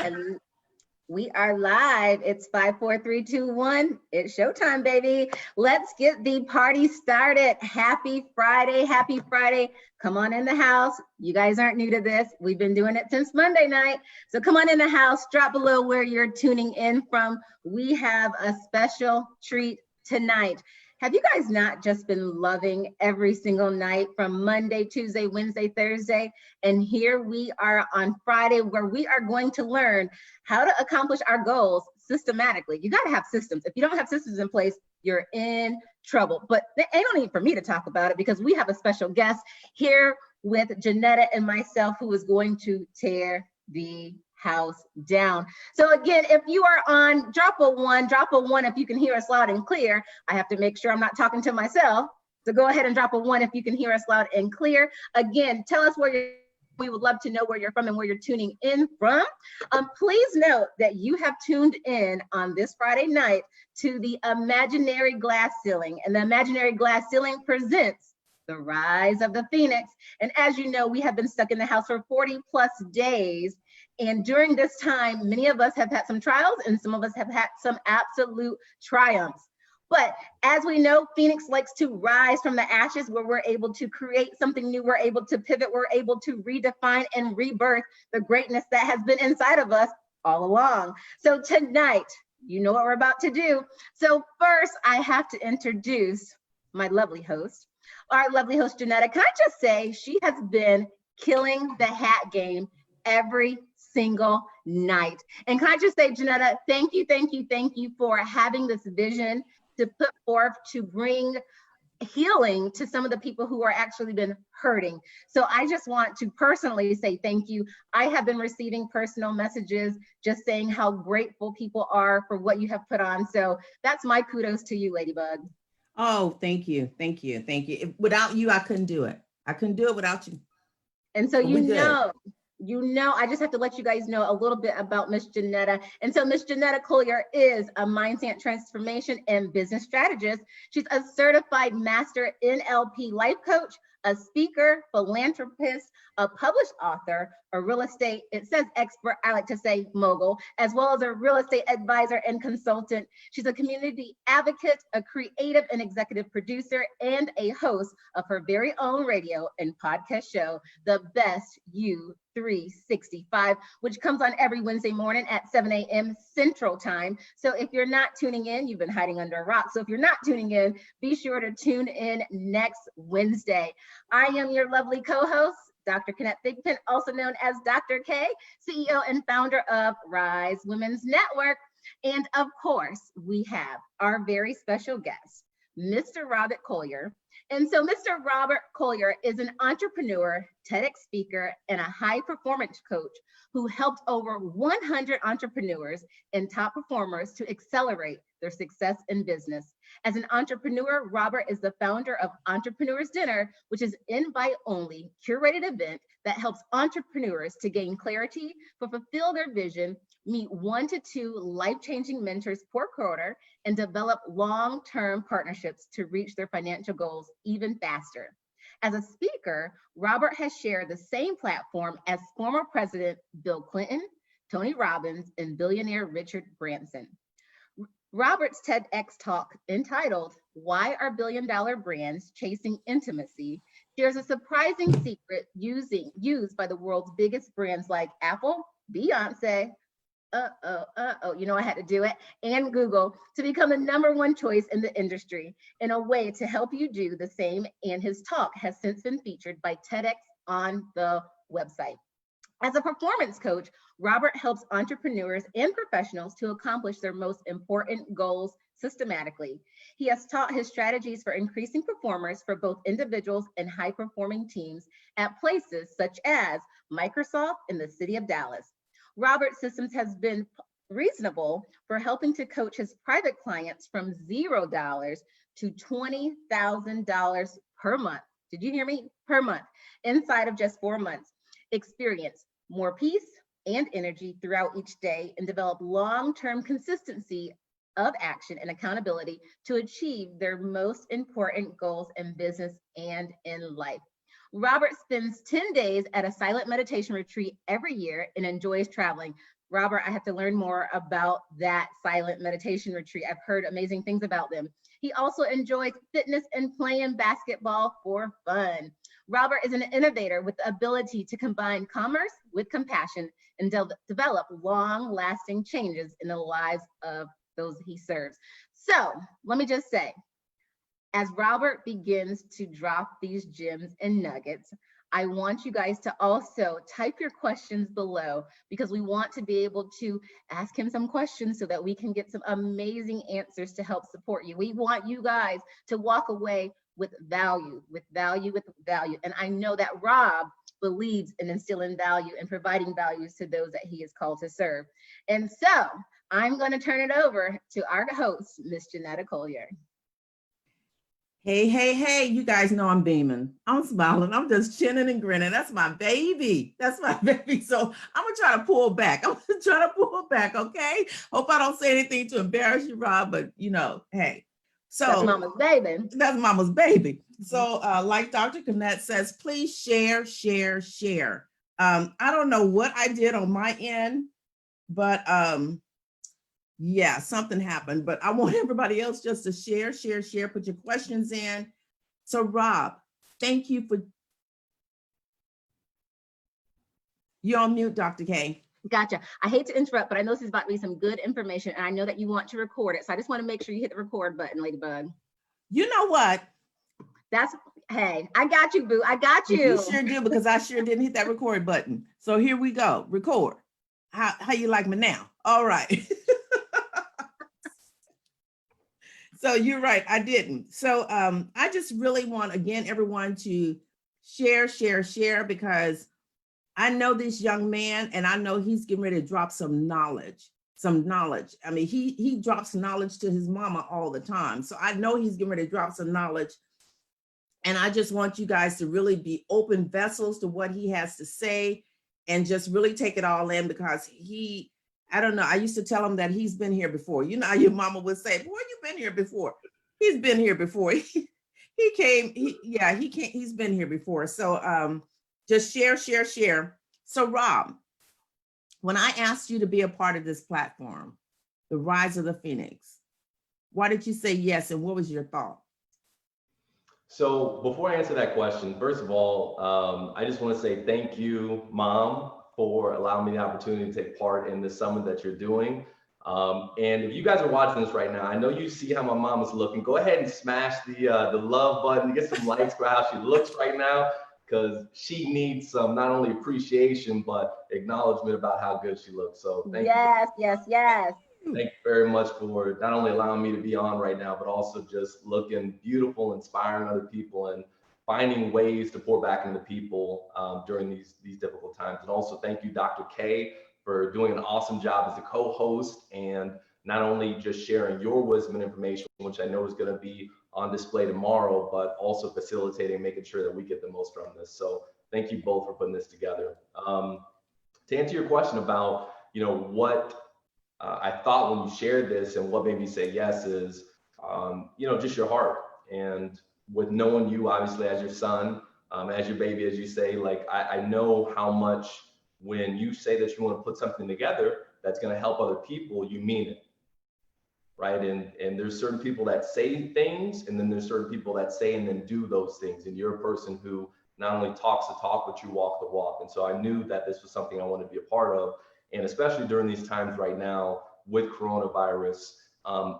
And we are live. It's 5, 4, 3, 2, 1. It's showtime, baby. Let's get the party started. Happy Friday. Happy Friday. Come on in the house. You guys aren't new to this. We've been doing it since Monday night. So come on in the house. Drop below where you're tuning in from. We have a special treat tonight. Have you guys not just been loving every single night from Monday, Tuesday, Wednesday, Thursday? And here we are on Friday, where we are going to learn how to accomplish our goals systematically. You got to have systems. If you don't have systems in place, you're in trouble. But it ain't no need for me to talk about it, because we have a special guest here with Janetta and myself, who is going to tear the house down. So again, if you are on, drop a one if you can hear us loud and clear. I have to make sure I'm not talking to myself. So go ahead and drop a one if you can hear us loud and clear. Again, tell us where you're, we would love to know where you're from and where you're tuning in from. Please note that you have tuned in on this Friday night to the Imaginary Glass Ceiling, and the Imaginary Glass Ceiling presents The Rise of the Phoenix. And as you know, we have been stuck in the house for 40 plus days. And during this time, many of us have had some trials and some of us have had some absolute triumphs. But as we know, Phoenix likes to rise from the ashes, where we're able to create something new. We're able to pivot. We're able to redefine and rebirth the greatness that has been inside of us all along. So tonight, you know what we're about to do. So first, I have to introduce my lovely host, our lovely host, Janetta. Can I just say, she has been killing the hat game every single night. And can I just say, Janetta, thank you for having this vision to put forth to bring healing to some of the people who are actually been hurting. So I just want to personally say thank you. I have been receiving personal messages just saying how grateful people are for what you have put on. So that's my kudos to you, Ladybug. Oh, thank you. Without you, I couldn't do it. I couldn't do it without you. And so I just have to let you guys know a little bit about Miss Janetta. And so Miss Janetta Collier is a mindset transformation and business strategist. She's a certified master NLP life coach, a speaker, philanthropist, a published author, a real estate, it says expert, I like to say mogul, as well as a real estate advisor and consultant. She's a community advocate, a creative and executive producer, and a host of her very own radio and podcast show, The Best You 365, which comes on every Wednesday morning at 7 a.m. Central Time. So if you're not tuning in, you've been hiding under a rock. So if you're not tuning in, be sure to tune in next Wednesday. I am your lovely co-host, Dr. Kenneth Thigpen, also known as Dr. K, CEO and founder of Rise Women's Network. And of course, we have our very special guest, Mr. Robert Collier. And so Mr. Robert Collier is an entrepreneur, TEDx speaker, and a high performance coach who helped over 100 entrepreneurs and top performers to accelerate their success in business. As an entrepreneur, Robert is the founder of Entrepreneurs Dinner, which is invite-only curated event that helps entrepreneurs to gain clarity, fulfill their vision, meet 1 to 2 life-changing mentors per quarter, and develop long-term partnerships to reach their financial goals even faster. As a speaker, Robert has shared the same platform as former President Bill Clinton, Tony Robbins, and billionaire Richard Branson. Robert's TEDx talk, entitled "Why Are Billion-Dollar Brands Chasing Intimacy?" shares a surprising secret used by the world's biggest brands like Apple, Beyonce, you know I had to do it, and Google, to become the #1 choice in the industry, in a way to help you do the same. And his talk has since been featured by TEDx on the website. As a performance coach, Robert helps entrepreneurs and professionals to accomplish their most important goals systematically. He has taught his strategies for increasing performers for both individuals and high-performing teams at places such as Microsoft in the city of Dallas. Robert's systems has been reasonable for helping to coach his private clients from $0 to $20,000 per month. Did you hear me? Per month, inside of just 4 months. Experience more peace and energy throughout each day and develop long-term consistency of action and accountability to achieve their most important goals in business and in life. Robert spends 10 days at a silent meditation retreat every year and enjoys traveling. Robert, I have to learn more about that silent meditation retreat. I've heard amazing things about them. He also enjoys fitness and playing basketball for fun. Robert is an innovator with the ability to combine commerce with compassion and develop long-lasting changes in the lives of those he serves. So let me just say, as Robert begins to drop these gems and nuggets, I want you guys to also type your questions below, because we want to be able to ask him some questions so that we can get some amazing answers to help support you. We want you guys to walk away with value, with value, with value. And I know that Rob believes in instilling value and providing values to those that he is called to serve. And so I'm going to turn it over to our host, Miss Janetta Collier. Hey, hey, hey, you guys know I'm beaming. I'm smiling. I'm just chinning and grinning. That's my baby. That's my baby. So I'm going to try to pull back. Okay? Hope I don't say anything to embarrass you, Rob, but you know, hey. So that's mama's baby. That's mama's baby. So like Dr. Connett says, please share, share, share. I don't know what I did on my end, but yeah, something happened, but I want everybody else just to share, share, share, put your questions in. So Rob, thank you for, you're on mute, Dr. K. Gotcha. I hate to interrupt, but I know this is about to be some good information, and I know that you want to record it. So I just want to make sure you hit the record button, Ladybug. You know what? Hey, I got you, boo. I got you. You sure do, because I sure didn't hit that record button. So here we go, record. How you like me now? All right. So you're right, I didn't. So I just really want, again, everyone to share, share, share, because I know this young man, and I know he's getting ready to drop some knowledge. I mean, he drops knowledge to his mama all the time. So I know he's getting ready to drop some knowledge. And I just want you guys to really be open vessels to what he has to say and just really take it all in, because I don't know, I used to tell him that he's been here before. You know how your mama would say, boy, you've been here before. He's been here before. He's been here before. So just share, share, share. So Rob, when I asked you to be a part of this platform, the Rise of the Phoenix, why did you say yes, and what was your thought? So before I answer that question, first of all, I just want to say thank you, Mom, for allowing me the opportunity to take part in the summit that you're doing. And if you guys are watching this right now, I know you see how my mom is looking. Go ahead and smash the love button, get some likes for how she looks right now, because she needs some not only appreciation, but acknowledgement about how good she looks. So thank you. Yes. Thank you very much for not only allowing me to be on right now, but also just looking beautiful, inspiring other people, and finding ways to pour back into people during these difficult times. And also thank you, Dr. K, for doing an awesome job as a co-host, and not only just sharing your wisdom and information, which I know is going to be on display tomorrow, but also facilitating, making sure that we get the most from this. So thank you both for putting this together. To answer your question about, what I thought when you shared this and what made me say yes is, just your heart. And with knowing you, obviously, as your son, as your baby, as you say, like, I know how much when you say that you want to put something together that's going to help other people, you mean it, right? And there's certain people that say things, and then there's certain people that say and then do those things. And you're a person who not only talks the talk, but you walk the walk. And so I knew that this was something I wanted to be a part of. And especially during these times right now with coronavirus,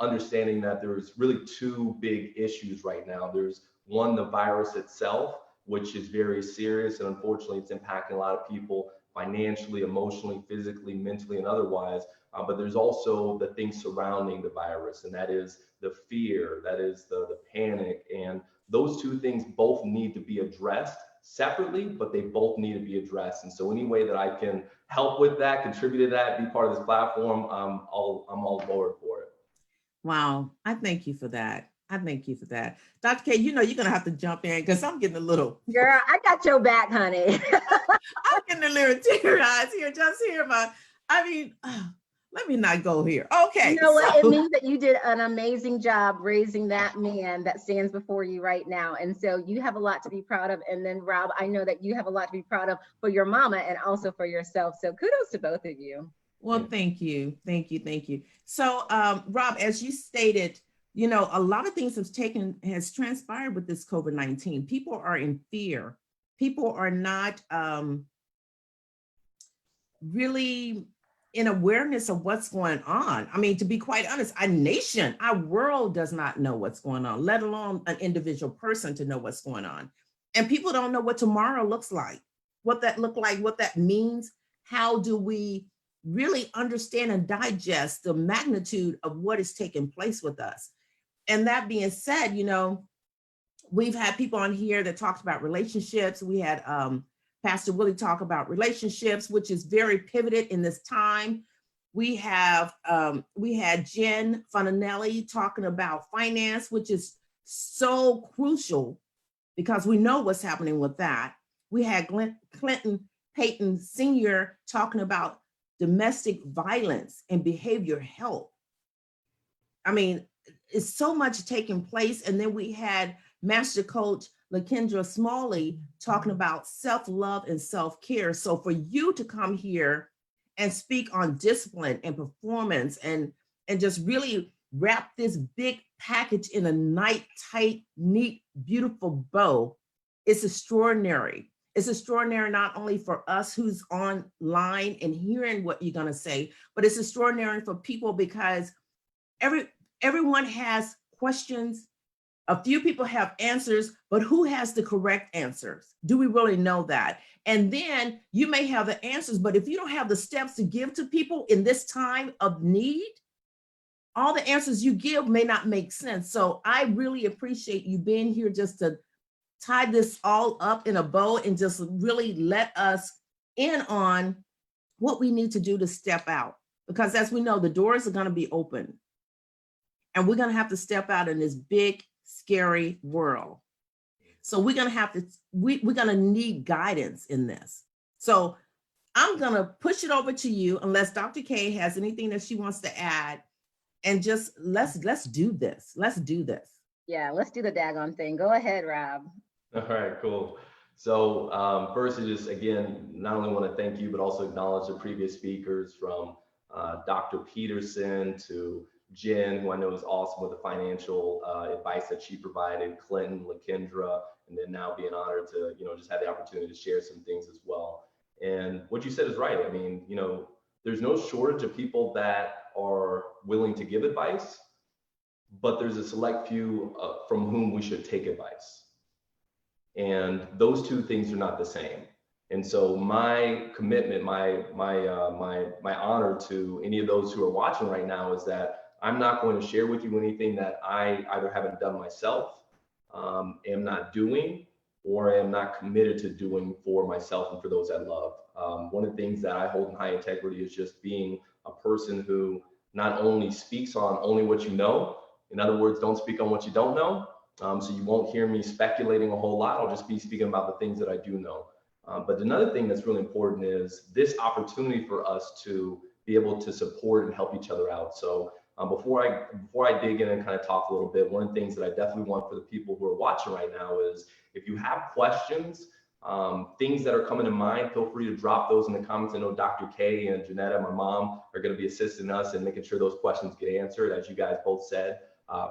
understanding that there's really two big issues right now. There's one, the virus itself, which is very serious, and unfortunately it's impacting a lot of people financially, emotionally, physically, mentally, and otherwise. But there's also the things surrounding the virus, and that is the fear, that is the panic. And those two things both need to be addressed separately, but they both need to be addressed. And so any way that I can help with that, contribute to that, be part of this platform, I'm all aboard for it. Wow, I thank you for that. Dr. K, you're going to have to jump in, because I'm getting a little. Girl, I got your back, honey. I'm getting a little teary eyes here, just hear let me not go here. Okay. You know what? It means that you did an amazing job raising that man that stands before you right now. And so you have a lot to be proud of. And then Rob, I know that you have a lot to be proud of for your mama and also for yourself. So kudos to both of you. Well, thank you. Thank you. Thank you. So, Rob, as you stated, you know, a lot of things has transpired with this COVID-19. People are in fear. People are not really in awareness of what's going on. I mean, to be quite honest, our world does not know what's going on, let alone an individual person to know what's going on. And people don't know what tomorrow looks like, what that look like, what that means. How do we really understand and digest the magnitude of what is taking place with us? And that being said, you know, we've had people on here that talked about relationships. We had Pastor Willie talk about relationships, which is very pivoted in this time. We had Jen Fontanelli talking about finance, which is so crucial because we know what's happening with that. We had Clinton Payton Sr. talking about domestic violence and behavior health. I mean, it's so much taking place. And then we had Master Coach LaKendra Smalley talking about self-love and self-care. So for you to come here and speak on discipline and performance and just really wrap this big package in a nice, tight, neat, beautiful bow, it's extraordinary. It's extraordinary not only for us who's online and hearing what you're gonna say, but it's extraordinary for people because everyone has questions. A few people have answers, but who has the correct answers? Do we really know that? And then you may have the answers, but if you don't have the steps to give to people in this time of need, all the answers you give may not make sense. So I really appreciate you being here just to tie this all up in a bow and just really let us in on what we need to do to step out. Because as we know, the doors are going to be open and we're going to have to step out in this big, scary world. So we're going to have to, we're going to need guidance in this. So I'm going to push it over to you unless Dr. K has anything that she wants to add, and just let's do this. Let's do this. Yeah, let's do the daggone thing. Go ahead, Rob. All right, cool. So first, I just, again, not only want to thank you, but also acknowledge the previous speakers from Dr. Peterson to Jen, who I know is awesome with the financial advice that she provided, Clinton, LaKendra, and then now being honored to, just have the opportunity to share some things as well. And what you said is right. I mean, there's no shortage of people that are willing to give advice, but there's a select few from whom we should take advice. And those two things are not the same. And so my commitment, my honor to any of those who are watching right now is that I'm not going to share with you anything that I either haven't done myself, am not doing, or am not committed to doing for myself and for those I love. One of the things that I hold in high integrity is just being a person who not only speaks on only what you know, in other words, don't speak on what you don't know. So you won't hear me speculating a whole lot. I'll just be speaking about the things that I do know. But another thing that's really important is this opportunity for us to be able to support and help each other out. So before I dig in and kind of talk a little bit, one of the things that I definitely want for the people who are watching right now is if you have questions, things that are coming to mind, feel free to drop those in the comments. I know Dr. K and Janetta, my mom, are going to be assisting us in making sure those questions get answered, as you guys both said.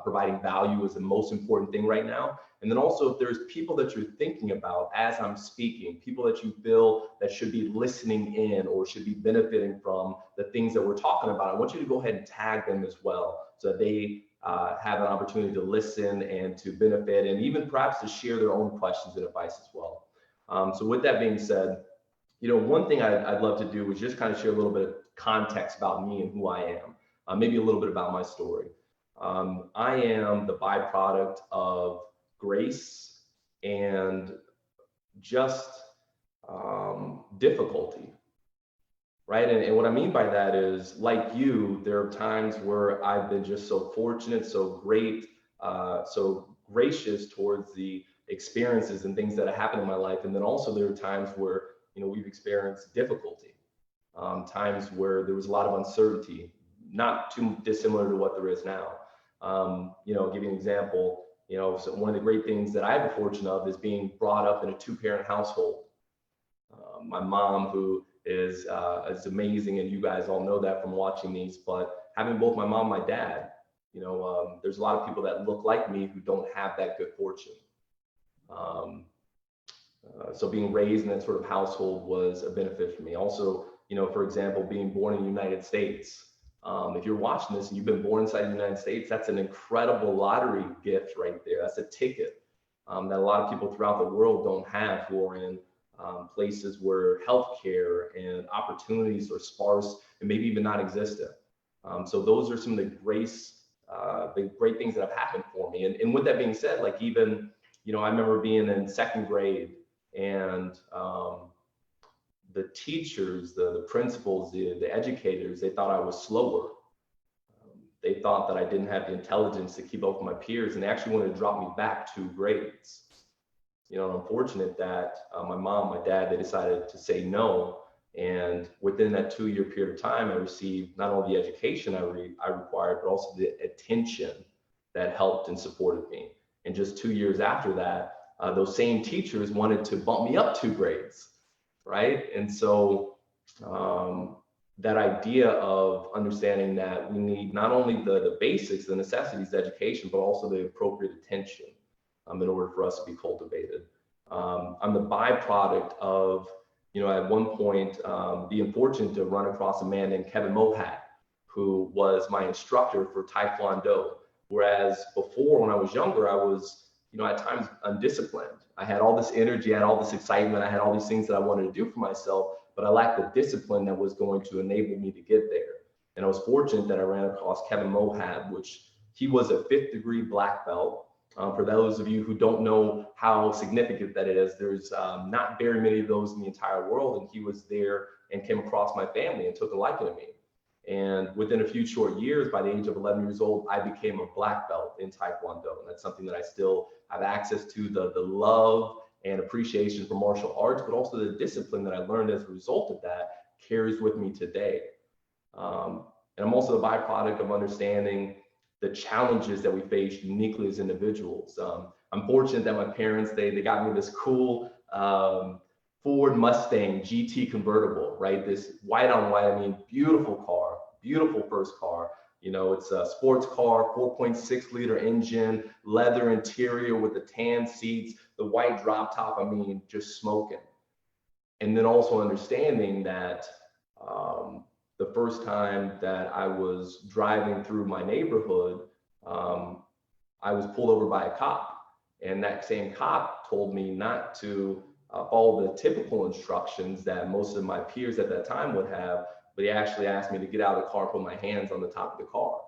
Providing value is the most important thing right now. And then also, if there's people that you're thinking about as I'm speaking, people that you feel that should be listening in or should be benefiting from the things that we're talking about, I want you to go ahead and tag them as well, so that they have an opportunity to listen and to benefit, and even perhaps to share their own questions and advice as well. So with that being said, one thing I'd love to do is just kind of share a little bit of context about me and who I am, maybe a little bit about my story. I am the byproduct of grace and just difficulty, right? And what I mean by that is, like you, there are times where I've been just so fortunate, so great, so gracious towards the experiences and things that have happened in my life. And then also there are times where, we've experienced difficulty, times where there was a lot of uncertainty, not too dissimilar to what there is now. I'll give you an example. So one of the great things that I have the fortune of is being brought up in a two-parent household. My mom, who is amazing, and you guys all know that from watching these. But having both my mom and my dad, there's a lot of people that look like me who don't have that good fortune. So being raised in that sort of household was a benefit for me. Also, for example, being born in the United States. If you're watching this and you've been born inside the United States, that's an incredible lottery gift right there. That's a ticket that a lot of people throughout the world don't have, who are in places where healthcare and opportunities are sparse and maybe even not existent. So those are some of the great things that have happened for me. And with that being said, like even, I remember being in second grade, and the teachers, the principals, the educators, they thought I was slower. They thought that I didn't have the intelligence to keep up with my peers, and they actually wanted to drop me back 2 grades. I'm fortunate that my mom, my dad, they decided to say no. And within that 2-year period of time, I received not only the education I required, but also the attention that helped and supported me. And just 2 years after that, those same teachers wanted to bump me up 2 grades, right? And so that idea of understanding that we need not only the basics, the necessities, the education, but also the appropriate attention in order for us to be cultivated. I'm the byproduct of, at one point, being fortunate to run across a man named Kevin Mohat, who was my instructor for Taekwondo. Whereas before, when I was younger, I was, at times undisciplined. I had all this energy, I had all this excitement, I had all these things that I wanted to do for myself, but I lacked the discipline that was going to enable me to get there. And I was fortunate that I ran across Kevin Mohat, which he was a 5th degree black belt. For those of you who don't know how significant that is, there's not very many of those in the entire world. And he was there and came across my family and took a liking to me. And within a few short years, by the age of 11 years old, I became a black belt in Taekwondo. And that's something that I still have access to, the love and appreciation for martial arts, but also the discipline that I learned as a result of that carries with me today. And I'm also the byproduct of understanding the challenges that we face uniquely as individuals. I'm fortunate that my parents, they got me this cool Ford Mustang GT convertible, right? This white on white, beautiful car, beautiful first car. It's a sports car, 4.6 liter engine, leather interior with the tan seats, the white drop top, just smoking. And then also understanding that the first time that I was driving through my neighborhood, I was pulled over by a cop. And that same cop told me not to follow the typical instructions that most of my peers at that time would have, but he actually asked me to get out of the car and put my hands on the top of the car,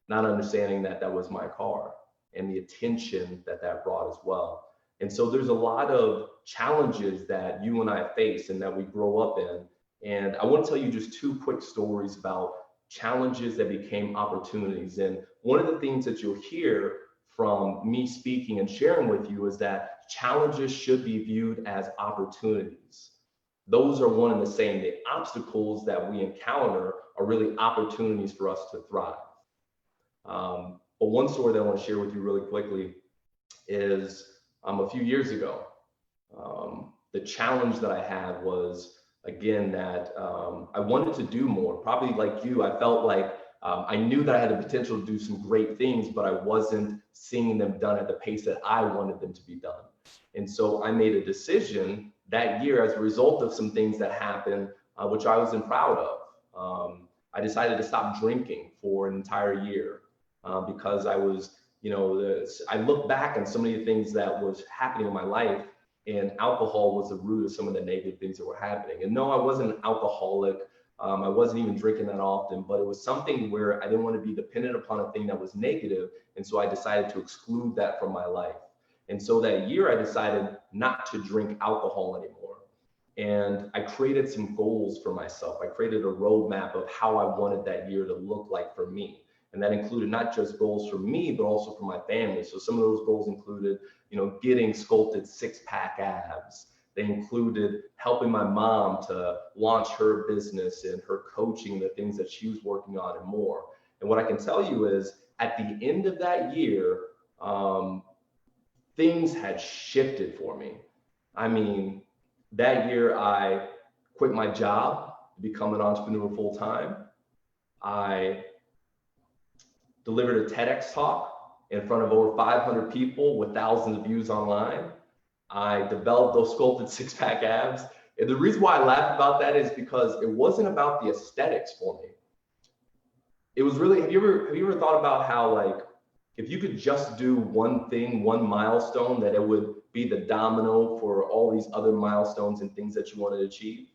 not understanding that that was my car and the attention that brought as well. And so there's a lot of challenges that you and I face and that we grow up in. And I want to tell you just 2 quick stories about challenges that became opportunities. And one of the things that you'll hear from me speaking and sharing with you is that challenges should be viewed as opportunities. Those are one and the same. The obstacles that we encounter are really opportunities for us to thrive. But one story that I want to share with you really quickly is a few years ago. The challenge that I had was, again, that I wanted to do more. Probably like you, I felt like I knew that I had the potential to do some great things, but I wasn't seeing them done at the pace that I wanted them to be done. And so I made a decision that year as a result of some things that happened, which I wasn't proud of. I decided to stop drinking for an entire year because I was, I look back on so many things that was happening in my life, and alcohol was the root of some of the negative things that were happening. And no, I wasn't an alcoholic. I wasn't even drinking that often, but it was something where I didn't want to be dependent upon a thing that was negative. And so I decided to exclude that from my life. And so that year I decided not to drink alcohol anymore. And I created some goals for myself. I created a roadmap of how I wanted that year to look like for me. And that included not just goals for me, but also for my family. So some of those goals included, getting sculpted 6-pack abs. They included helping my mom to launch her business and her coaching, the things that she was working on and more. And what I can tell you is at the end of that year, things had shifted for me. That year I quit my job to become an entrepreneur full time. I delivered a TEDx talk in front of over 500 people with thousands of views online. I developed those sculpted six-pack abs. And the reason why I laugh about that is because it wasn't about the aesthetics for me. It was really, have you ever thought about how, like, if you could just do one thing, one milestone, that it would be the domino for all these other milestones and things that you want to achieve?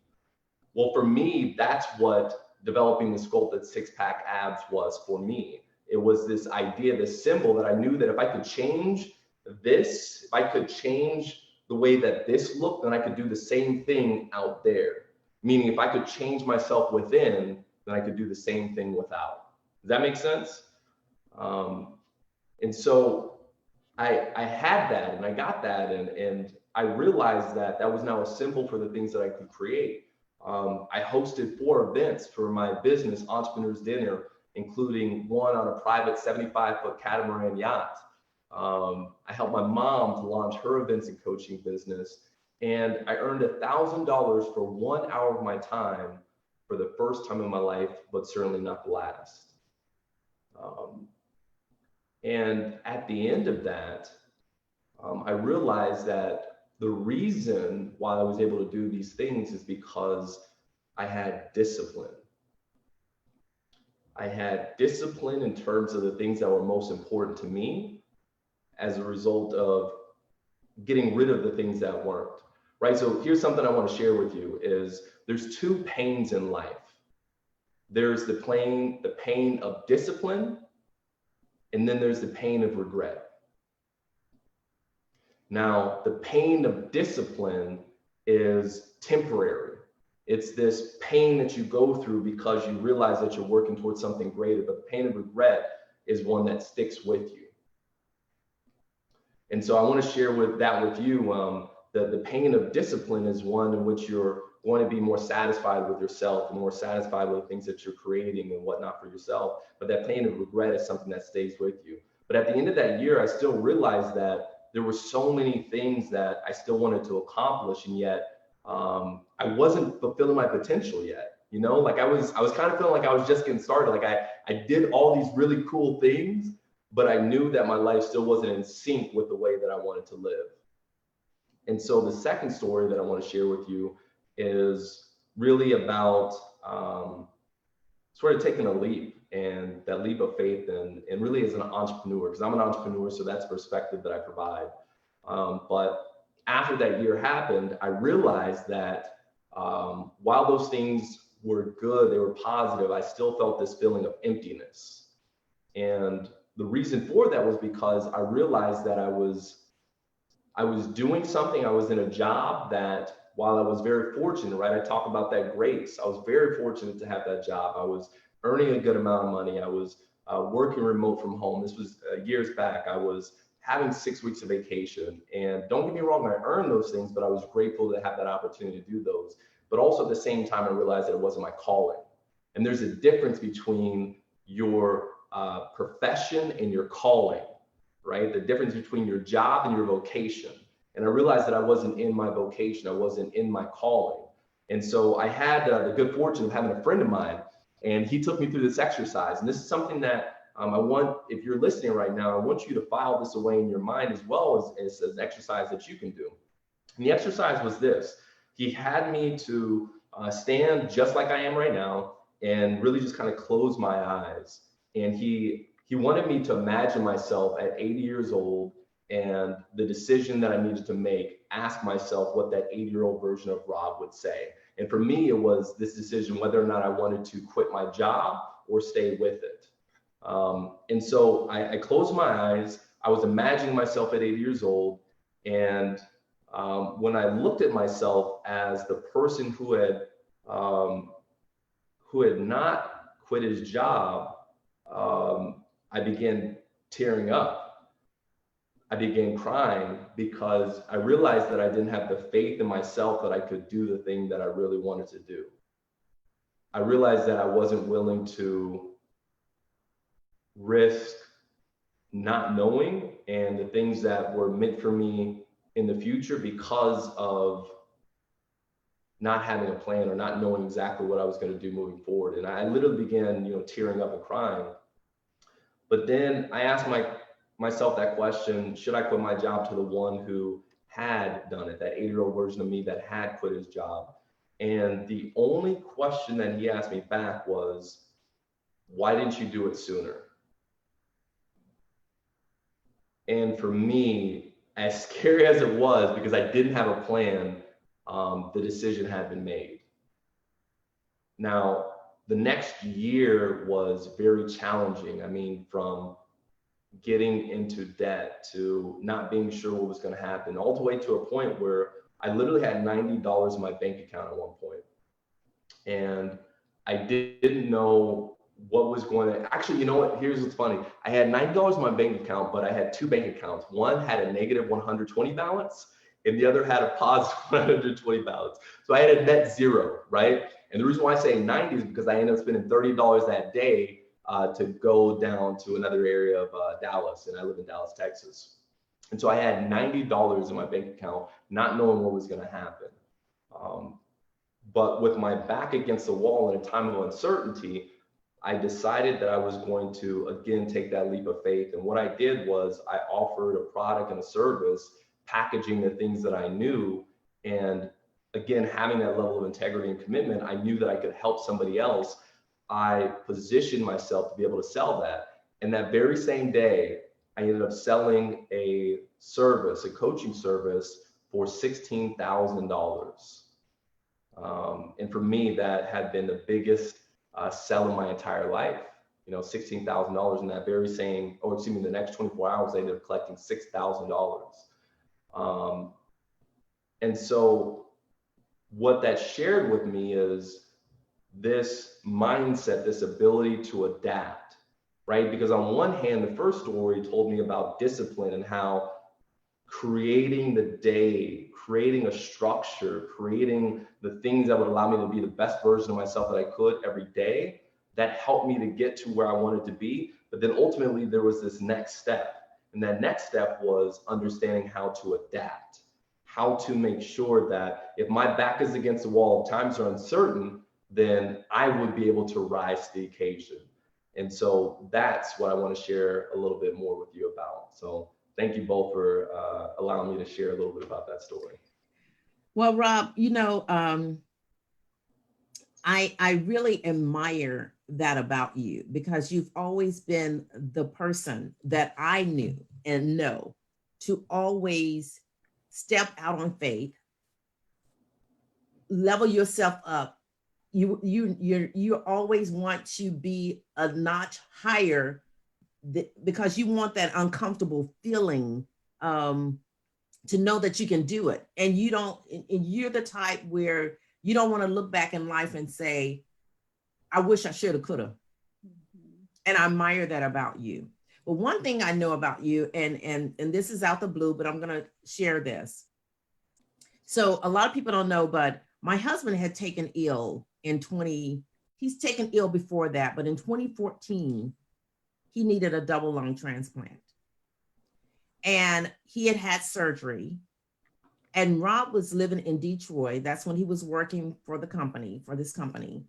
Well, for me, that's what developing the sculpted six-pack abs was for me. It was this idea, this symbol that I knew that if I could change this, if I could change the way that this looked, then I could do the same thing out there. Meaning if I could change myself within, then I could do the same thing without. Does that make sense? And so I had that, and I got that, and I realized that that was now a symbol for the things that I could create. I hosted 4 events for my business, Entrepreneurs Dinner, including one on a private 75-foot catamaran yacht. I helped my mom to launch her events and coaching business, and I earned $1,000 for 1 hour of my time for the first time in my life, but certainly not the last. And at the end of that, I realized that the reason why I was able to do these things is because I had discipline. I had discipline in terms of the things that were most important to me as a result of getting rid of the things that weren't, right? So here's something I want to share with you is there's 2 pains in life. There's the pain of discipline, and then there's the pain of regret. Now, the pain of discipline is temporary. It's this pain that you go through because you realize that you're working towards something greater, but the pain of regret is one that sticks with you. And so I want to share with you that the pain of discipline is one in which you're going to be more satisfied with yourself and more satisfied with the things that you're creating and whatnot for yourself. But that pain of regret is something that stays with you. But at the end of that year, I still realized that there were so many things that I still wanted to accomplish, and yet I wasn't fulfilling my potential yet. You know, like I was kind of feeling like I was just getting started. Like I did all these really cool things, but I knew that my life still wasn't in sync with the way that I wanted to live. And so the second story that I want to share with you is really about sort of taking a leap, and that leap of faith, and really as an entrepreneur, because I'm an entrepreneur, so that's perspective that I provide. But after that year happened, I realized that while those things were good, they were positive, I still felt this feeling of emptiness. And the reason for that was because I realized that I was doing something, I was in a job that, while I was very fortunate, right? I talk about that grace. I was very fortunate to have that job. I was earning a good amount of money. I was working remote from home. This was years back. I was having 6 weeks of vacation. And don't get me wrong, I earned those things, but I was grateful to have that opportunity to do those. But also at the same time, I realized that it wasn't my calling. And there's a difference between your profession and your calling, right? The difference between your job and your vocation. And I realized that I wasn't in my vocation. I wasn't in my calling. And so I had the good fortune of having a friend of mine, and he took me through this exercise. And this is something that I want, if you're listening right now, I want you to file this away in your mind as well as an exercise that you can do. And the exercise was this. He had me to stand just like I am right now and really just kind of close my eyes. And he wanted me to imagine myself at 80 years old, and the decision that I needed to make, ask myself what that 80-year-old version of Rob would say. And for me, it was this decision whether or not I wanted to quit my job or stay with it. And so I closed my eyes. I was imagining myself at 80 years old. And when I looked at myself as the person who had not quit his job, I began tearing up. I began crying because I realized that I didn't have the faith in myself that I could do the thing that I really wanted to do. I realized that I wasn't willing to risk not knowing and the things that were meant for me in the future because of not having a plan or not knowing exactly what I was going to do moving forward. And I literally began, tearing up and crying. But then I asked myself that question, should I quit my job, to the one who had done it, that 8-year-old version of me that had quit his job? And the only question that he asked me back was, why didn't you do it sooner? And for me, as scary as it was, because I didn't have a plan, the decision had been made. Now, the next year was very challenging. I mean, from getting into debt to not being sure what was going to happen, all the way to a point where I literally had $90 in my bank account at one point. And I didn't know what was going to, actually, you know what, here's what's funny. I had $90 in my bank account, but I had two bank accounts. One had a negative 120 balance and the other had a positive 120 balance. So I had a net zero, right? And the reason why I say 90 is because I ended up spending $30 that day to go down to another area of Dallas, and I live in Dallas, Texas. And so I had $90 in my bank account, not knowing what was going to happen. But with my back against the wall in a time of uncertainty, I decided that I was going to, again, take that leap of faith. And what I did was I offered a product and a service, packaging the things that I knew. And again, having that level of integrity and commitment, I knew that I could help somebody else. I positioned myself to be able to sell that. And that very same day, I ended up selling a service, a coaching service, for $16,000. And for me, that had been the biggest sell of my entire life. $16,000 in that very same, the next 24 hours, I ended up collecting $6,000. And so what that shared with me is this mindset, this ability to adapt, right? Because on one hand, the first story told me about discipline and how creating the day, creating a structure, creating the things that would allow me to be the best version of myself that I could every day, that helped me to get to where I wanted to be. But then ultimately there was this next step. And that next step was understanding how to adapt, how to make sure that if my back is against the wall, times are uncertain, then I would be able to rise to the occasion. And so that's what I want to share a little bit more with you about. So thank you both for allowing me to share a little bit about that story. Well, Rob, I really admire that about you, because you've always been the person that I knew and know to always step out on faith, level yourself up. You always want to be a notch higher, because you want that uncomfortable feeling, to know that you can do it. And you're the type where you don't want to look back in life and say, I wish I should have, could have. Mm-hmm. And I admire that about you. But one thing I know about you, and this is out the blue, but I'm going to share this. So a lot of people don't know, but my husband had taken ill he's taken ill before that, but in 2014, he needed a double lung transplant. And he had surgery. And Rob was living in Detroit. That's when he was working for this company.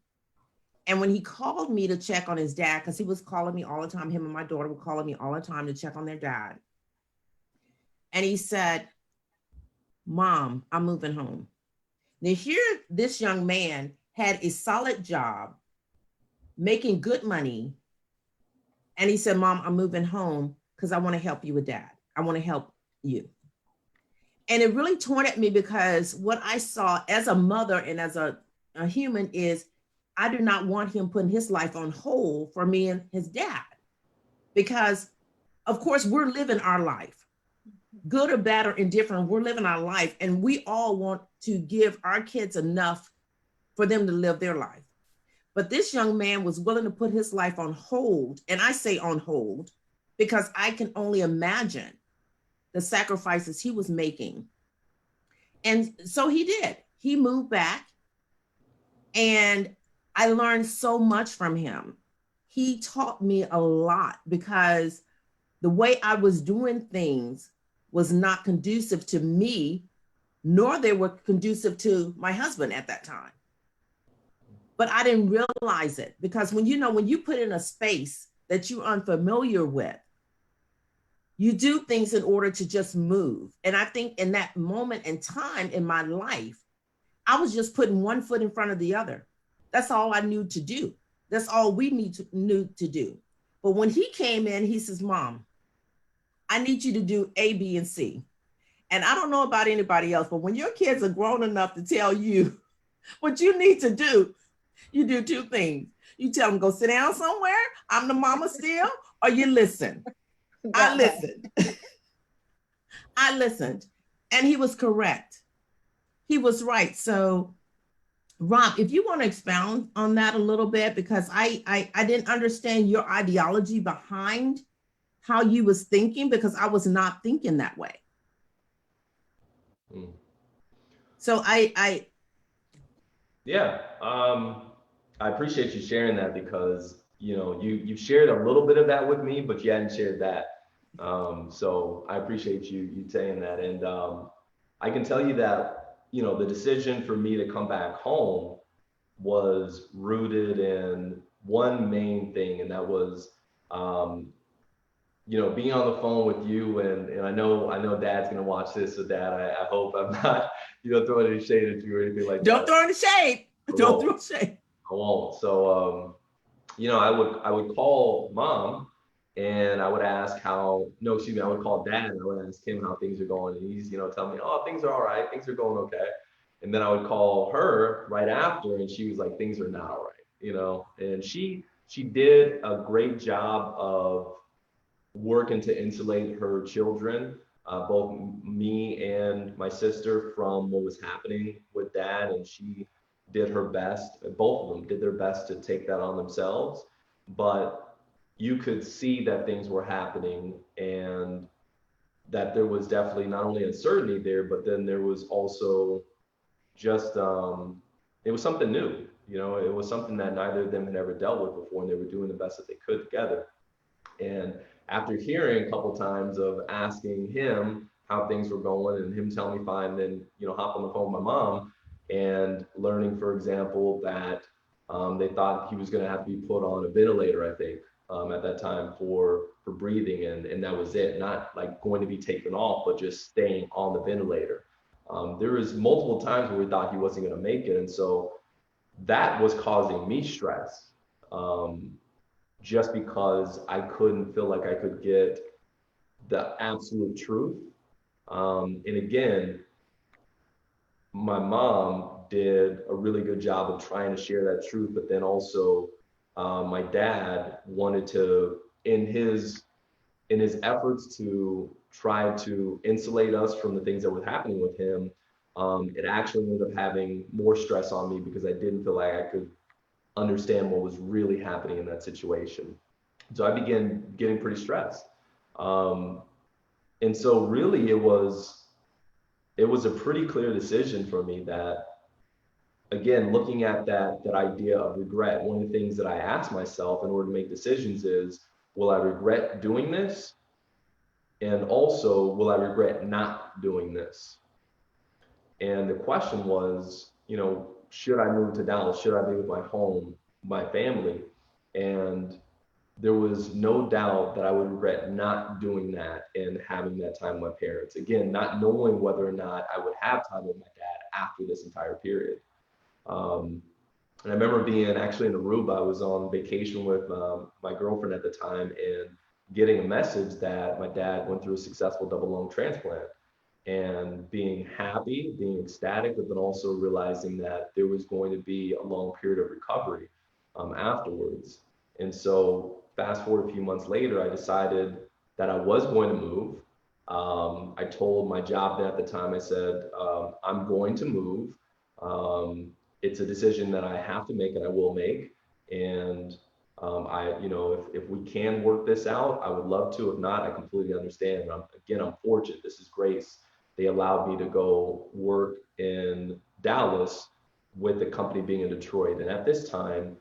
And when he called me to check on his dad, because he was calling me all the time, him and my daughter were calling me all the time to check on their dad. And he said, Mom, I'm moving home. Now here, this young man had a solid job, making good money. And he said, Mom, I'm moving home because I want to help you with Dad. I want to help you. And it really torn at me, because what I saw as a mother and as a human is, I do not want him putting his life on hold for me and his dad. Because of course we're living our life, good or bad or indifferent, we're living our life. And we all want to give our kids enough for them to live their life. But this young man was willing to put his life on hold. And I say on hold because I can only imagine the sacrifices he was making. And so he did. He moved back, and I learned so much from him. He taught me a lot, because the way I was doing things was not conducive to me nor they were conducive to my husband at that time. But I didn't realize it, because when you put in a space that you're unfamiliar with, you do things in order to just move. And I think in that moment in time in my life, I was just putting one foot in front of the other. That's all I knew to do. That's all we knew to do. But when he came in, he says, Mom, I need you to do A, B, and C. And I don't know about anybody else, but when your kids are grown enough to tell you what you need to do, you do two things. You tell them, go sit down somewhere, I'm the mama still, or you listen. I listened. I listened. And he was correct. He was right. So, Rob, if you want to expound on that a little bit, because I didn't understand your ideology behind how you was thinking, because I was not thinking that way. So yeah, I appreciate you sharing that, because you've shared a little bit of that with me, but you hadn't shared that. So I appreciate you saying that. And I can tell you that, the decision for me to come back home was rooted in one main thing, and that was, being on the phone with you. And I know Dad's gonna watch this, so Dad, I hope I'm not, throwing any shade at you or anything like that. Don't throw any shade. Don't throw shade. I won't. So, I would call Mom, and I would ask I would call Dad, and I would ask him how things are going. And he's, telling me, oh, things are all right. Things are going okay. And then I would call her right after, and she was like, things are not all right, and she did a great job of working to insulate her children, both me and my sister, from what was happening with Dad. And she did her best. Both of them did their best to take that on themselves. But you could see that things were happening, and that there was definitely not only uncertainty there, but then there was also just, it was something new. It was something that neither of them had ever dealt with before, and they were doing the best that they could together. And after hearing a couple times of asking him how things were going, and him telling me fine, then, hop on the phone with my mom, and learning, for example, that they thought he was going to have to be put on a ventilator, I think, at that time for breathing. And that was it, not like going to be taken off, but just staying on the ventilator. There was multiple times where we thought he wasn't going to make it. And so that was causing me stress, just because I couldn't feel like I could get the absolute truth. And again, my mom did a really good job of trying to share that truth, but then also my dad wanted to, in his efforts to try to insulate us from the things that were happening with him, it actually ended up having more stress on me, because I didn't feel like I could understand what was really happening in that situation. So I began getting pretty stressed. And so really it was a pretty clear decision for me that, again, looking at that idea of regret, one of the things that I asked myself in order to make decisions is, will I regret doing this? And also, will I regret not doing this? And the question was, should I move to Dallas? Should I be with my family? And there was no doubt that I would regret not doing that and having that time with my parents. Again, not knowing whether or not I would have time with my dad after this entire period. And I remember being actually in Aruba. I was on vacation with my girlfriend at the time, and getting a message that my dad went through a successful double lung transplant, and being happy, being ecstatic, but then also realizing that there was going to be a long period of recovery afterwards. And so fast forward a few months later, I decided that I was going to move. I told my job at the time, I said, I'm going to move. It's a decision that I have to make, and I will make. And if we can work this out, I would love to. If not, I completely understand. I'm fortunate. This is grace. They allowed me to go work in Dallas with the company being in Detroit. And at this time,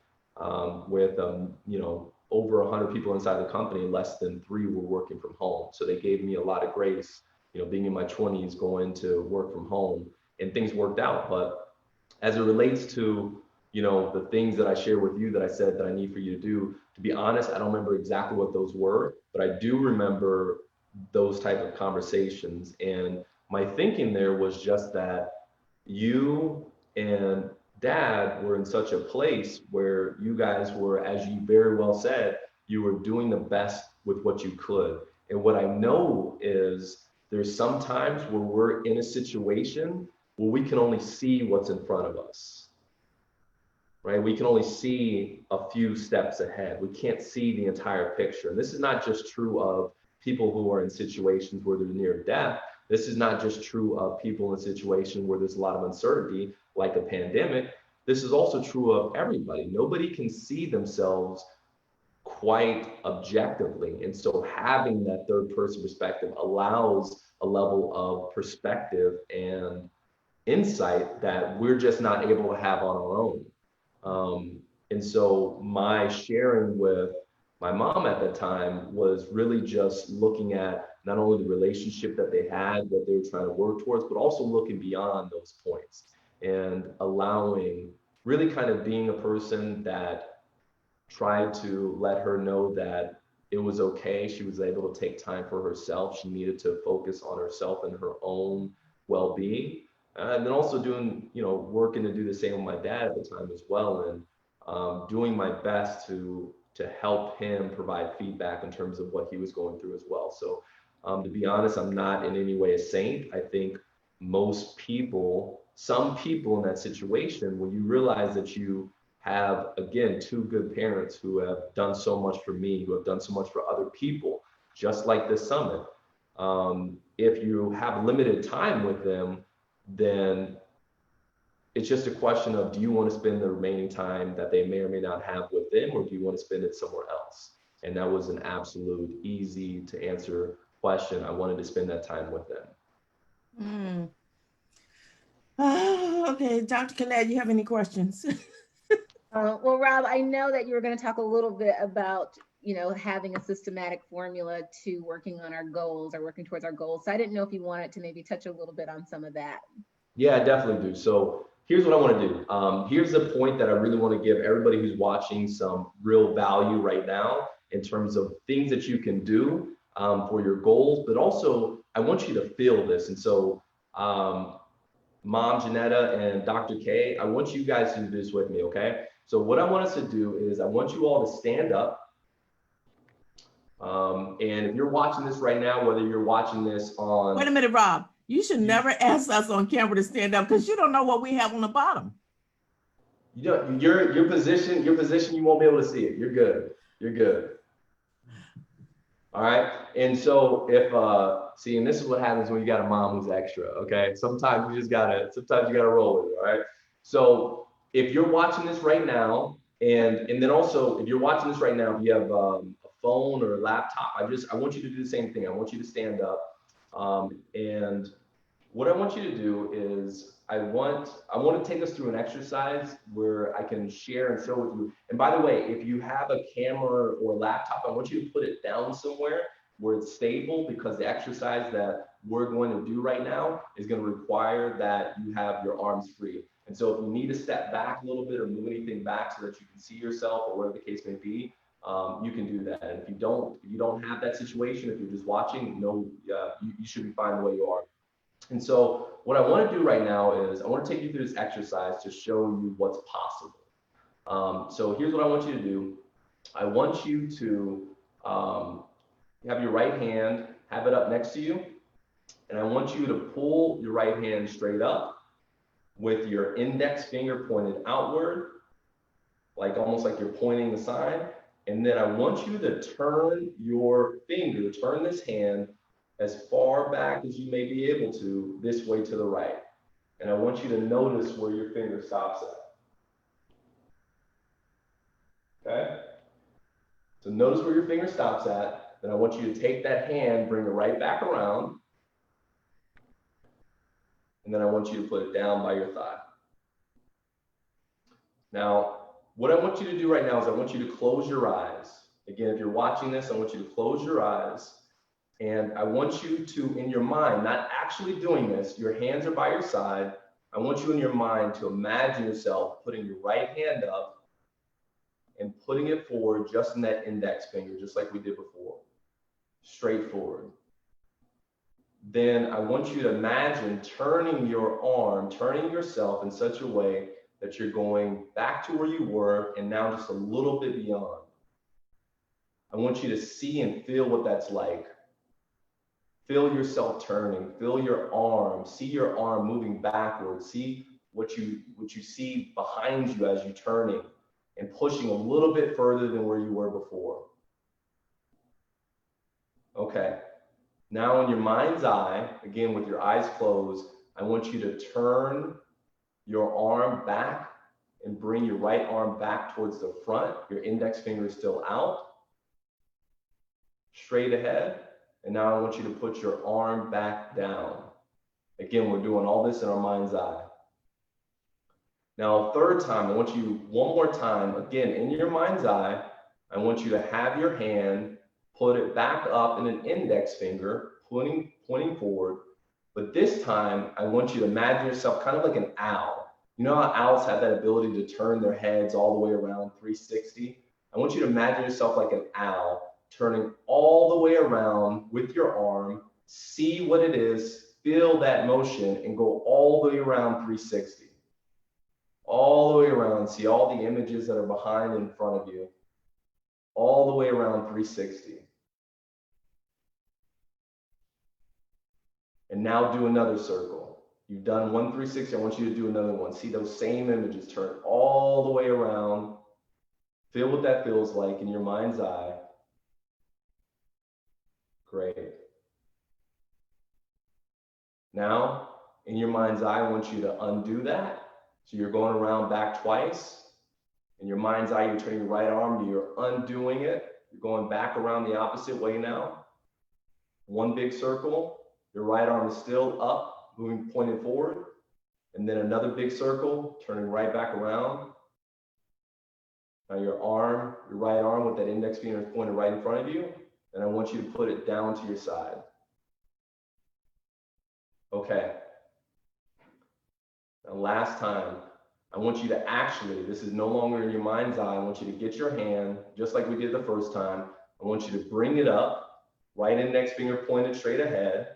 with over 100 people inside the company, less than 3 were working from home. So they gave me a lot of grace being in my 20s, going to work from home, and things worked out. But as it relates to, the things that I share with you that I said that I need for you to do, to be honest, I don't remember exactly what those were, but I do remember those type of conversations. And my thinking there was just that you and Dad were in such a place where you guys were, as you very well said, you were doing the best with what you could. And what I know is there's some times where we're in a situation where we can only see what's in front of us, right? We can only see a few steps ahead. We can't see the entire picture. And this is not just true of people who are in situations where they're near death. This is not just true of people in a situation where there's a lot of uncertainty, like a pandemic. This is also true of everybody. Nobody can see themselves quite objectively. And so having that third person perspective allows a level of perspective and insight that we're just not able to have on our own. And so my sharing with my mom at that time was really just looking at not only the relationship that they had, that they were trying to work towards, but also looking beyond those points and allowing, really kind of being a person that tried to let her know that it was okay. She was able to take time for herself. She needed to focus on herself and her own well-being. And then also doing, working to do the same with my dad at the time as well. And doing my best to help him provide feedback in terms of what he was going through as well. So to be honest, I'm not in any way a saint. I think most people, some people in that situation, when you realize that you have, again, two good parents who have done so much for me, who have done so much for other people, just like this summit, if you have limited time with them, then it's just a question of, do you want to spend the remaining time that they may or may not have with them, or do you want to spend it somewhere else? And that was an absolute easy to answer question. I wanted to spend that time with them. Okay, Dr. Khaled, you have any questions? Well, Rob, I know that you were going to talk a little bit about, having a systematic formula to working on our goals or working towards our goals. So I didn't know if you wanted to maybe touch a little bit on some of that. Yeah, I definitely do. So here's what I want to do. Here's the point that I really want to give everybody who's watching some real value right now in terms of things that you can do for your goals, but also I want you to feel this. And so Mom Janetta and Dr. K, I want you guys to do this with me, okay? So what I want us to do is I want you all to stand up. And if you're watching this right now, whether you're watching this on— Wait a minute, Rob. You should never ask us on camera to stand up because you don't know what we have on the bottom. Your position, you won't be able to see it. You're good. You're good. All right. And so if and this is what happens when you got a mom who's extra. Okay. Sometimes you gotta roll with it. All right. So if you're watching this right now, and then also if you're watching this right now, if you have a phone or a laptop, I want you to do the same thing. I want you to stand up. And what I want you to do is I want to take us through an exercise where I can share and show with you. And by the way, if you have a camera or laptop, I want you to put it down somewhere where it's stable, because the exercise that we're going to do right now is going to require that you have your arms free. And so if you need to step back a little bit or move anything back so that you can see yourself or whatever the case may be, you can do that. And if you don't have that situation, if you're just watching, you should be fine the way you are. And so what I want to do right now is I want to take you through this exercise to show you what's possible. So here's what I want you to do. I want you to have your right hand, have it up next to you. And I want you to pull your right hand straight up with your index finger pointed outward, like almost like you're pointing the sign. And then I want you to turn this hand as far back as you may be able to, this way to the right. And I want you to notice where your finger stops at. Okay? So notice where your finger stops at. Then I want you to take that hand, bring it right back around. And then I want you to put it down by your thigh. Now, what I want you to do right now is I want you to close your eyes. Again, if you're watching this, I want you to close your eyes. And I want you to, in your mind, not actually doing this, your hands are by your side. I want you in your mind to imagine yourself putting your right hand up and putting it forward just in that index finger, just like we did before, straight forward. Then I want you to imagine turning your arm, turning yourself in such a way that you're going back to where you were and now just a little bit beyond. I want you to see and feel what that's like. Feel yourself turning, feel your arm, see your arm moving backwards, see what you see behind you as you're turning and pushing a little bit further than where you were before. Okay, now in your mind's eye, again with your eyes closed, I want you to turn your arm back and bring your right arm back towards the front. Your index finger is still out, straight ahead. And now I want you to put your arm back down. Again, we're doing all this in our mind's eye. Now, third time, I want you one more time, again, in your mind's eye, I want you to have your hand, put it back up in an index finger, pointing forward. But this time, I want you to imagine yourself kind of like an owl. You know how owls have that ability to turn their heads all the way around 360? I want you to imagine yourself like an owl, turning all the way around with your arm, see what it is, feel that motion, and go all the way around 360. All the way around, see all the images that are behind and in front of you, all the way around 360. And now do another circle. You've done one 360, I want you to do another one. See those same images, turn all the way around, feel what that feels like in your mind's eye. Great. Now, in your mind's eye, I want you to undo that. So you're going around back twice. In your mind's eye, you're turning your right arm, you're undoing it. You're going back around the opposite way now. One big circle. Your right arm is still up, moving, pointed forward. And then another big circle, turning right back around. Now your right arm with that index finger is pointed right in front of you. And I want you to put it down to your side. Okay. Now last time, I want you to actually, this is no longer in your mind's eye, I want you to get your hand, just like we did the first time. I want you to bring it up, right index finger pointed straight ahead.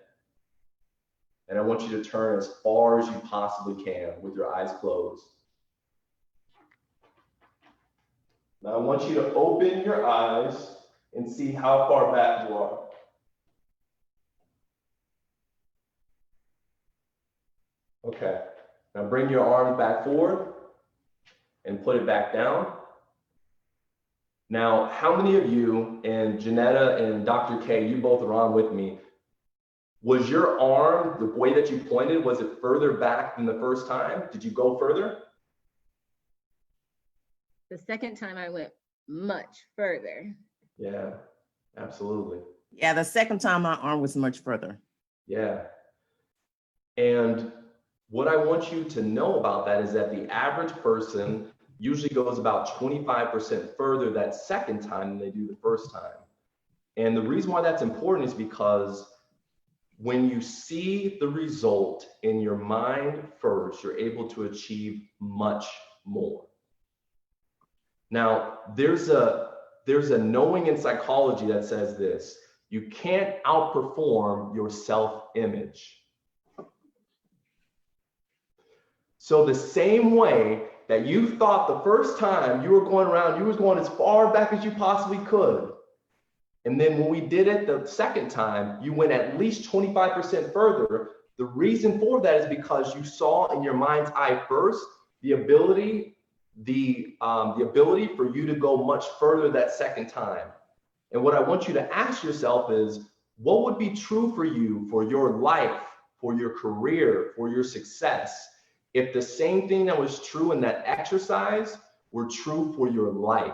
And I want you to turn as far as you possibly can with your eyes closed. Now I want you to open your eyes and see how far back you are. Okay, now bring your arms back forward and put it back down. Now, how many of you, and Janetta and Dr. K, you both are on with me, was your arm, the way that you pointed, was it further back than the first time? Did you go further? The second time I went much further. Yeah, absolutely. Yeah, the second time my arm was much further. Yeah. And what I want you to know about that is that the average person usually goes about 25% further that second time than they do the first time. And the reason why that's important is because when you see the result in your mind first, you're able to achieve much more. Now, there's a knowing in psychology that says this: you can't outperform your self-image. So the same way that you thought the first time you were going around, you was going as far back as you possibly could. And then when we did it the second time, you went at least 25% further. The reason for that is because you saw in your mind's eye first the ability for you to go much further that second time. And what I want you to ask yourself is, what would be true for you, for your life, for your career, for your success, if the same thing that was true in that exercise were true for your life?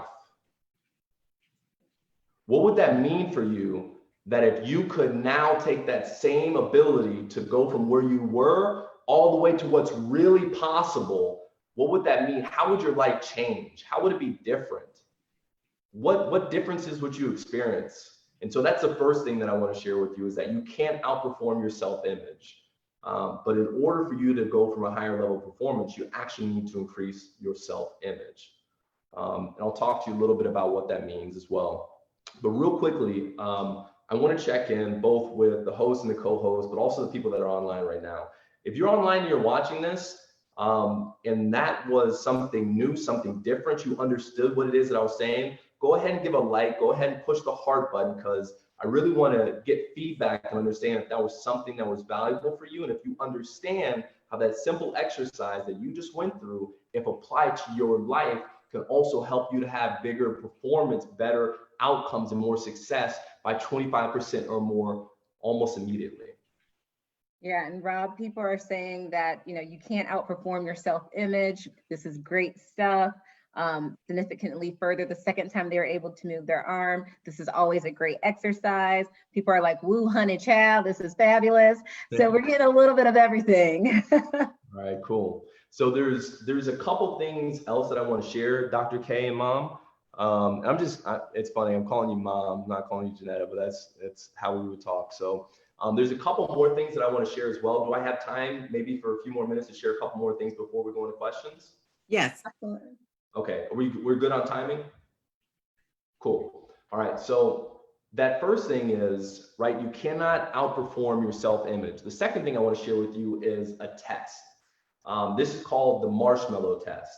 What would that mean for you, that if you could now take that same ability to go from where you were all the way to what's really possible? What would that mean? How would your life change? How would it be different? What differences would you experience? And so that's the first thing that I want to share with you, is that you can't outperform your self-image. But in order for you to go from a higher level of performance, you actually need to increase your self-image. And I'll talk to you a little bit about what that means as well. But real quickly, I want to check in both with the host and the co-host, but also the people that are online right now. If you're online and you're watching this, and that was something new, something different, you understood what it is that I was saying, go ahead and give a like, go ahead and push the heart button, because I really want to get feedback and understand if that was something that was valuable for you. And if you understand how that simple exercise that you just went through, if applied to your life, can also help you to have bigger performance, better outcomes, and more success by 25% or more almost immediately. Yeah, and Rob, people are saying that, you can't outperform your self-image. This is great stuff. Significantly further the second time they were able to move their arm. This is always a great exercise. People are like, woo, honey child, this is fabulous. So we're getting a little bit of everything. All right, cool. So there's a couple things else that I want to share, Dr. K and Mom. It's funny, I'm calling you Mom, I'm not calling you Janetta, but that's how we would talk. So there's a couple more things that I want to share as well. Do I have time maybe for a few more minutes to share a couple more things before we go into questions? Yes. Okay, we're good on timing? Cool. All right, so that first thing is, right, you cannot outperform your self-image. The second thing I want to share with you is a test. This is called the marshmallow test.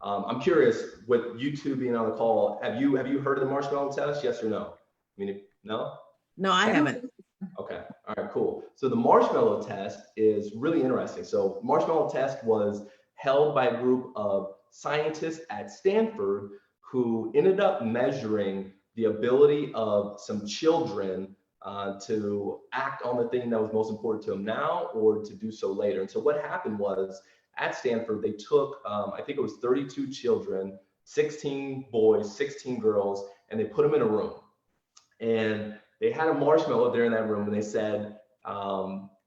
I'm curious, with you two being on the call, have you heard of the marshmallow test? Yes or no? I mean, no? No, I haven't. Okay, all right, cool. So the marshmallow test is really interesting. So marshmallow test was held by a group of scientists at Stanford who ended up measuring the ability of some children to act on the thing that was most important to them now, or to do so later. And so what happened was, at Stanford, they took, I think it was 32 children, 16 boys, 16 girls, and they put them in a room. And they had a marshmallow there in that room, and they said,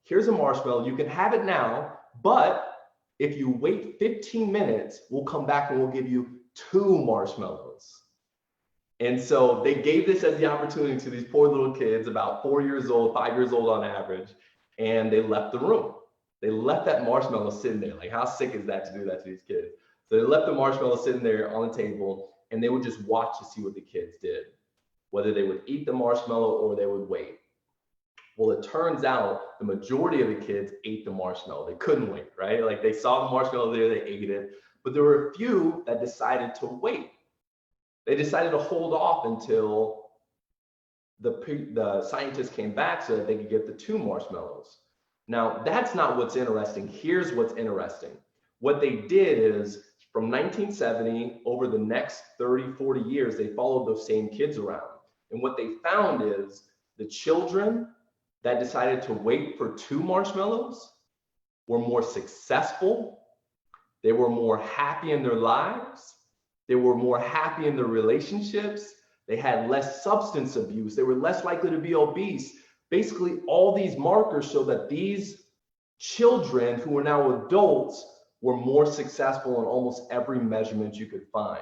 here's a marshmallow, you can have it now, but if you wait 15 minutes, we'll come back and we'll give you 2 marshmallows. And so they gave this as the opportunity to these poor little kids, about 4 years old, 5 years old on average, and they left the room. They left that marshmallow sitting there. Like, how sick is that to do that to these kids? So they left the marshmallow sitting there on the table, and they would just watch to see what the kids did, whether they would eat the marshmallow or they would wait. Well, it turns out the majority of the kids ate the marshmallow. They couldn't wait, right? Like, they saw the marshmallow there, they ate it. But there were a few that decided to wait. They decided to hold off until the scientists came back so that they could get the 2 marshmallows. Now, that's not what's interesting. Here's what's interesting. What they did is, from 1970, over the next 30, 40 years, they followed those same kids around. And what they found is the children that decided to wait for 2 marshmallows were more successful. They were more happy in their lives. They were more happy in their relationships. They had less substance abuse. They were less likely to be obese. Basically, all these markers show that these children who are now adults were more successful in almost every measurement you could find.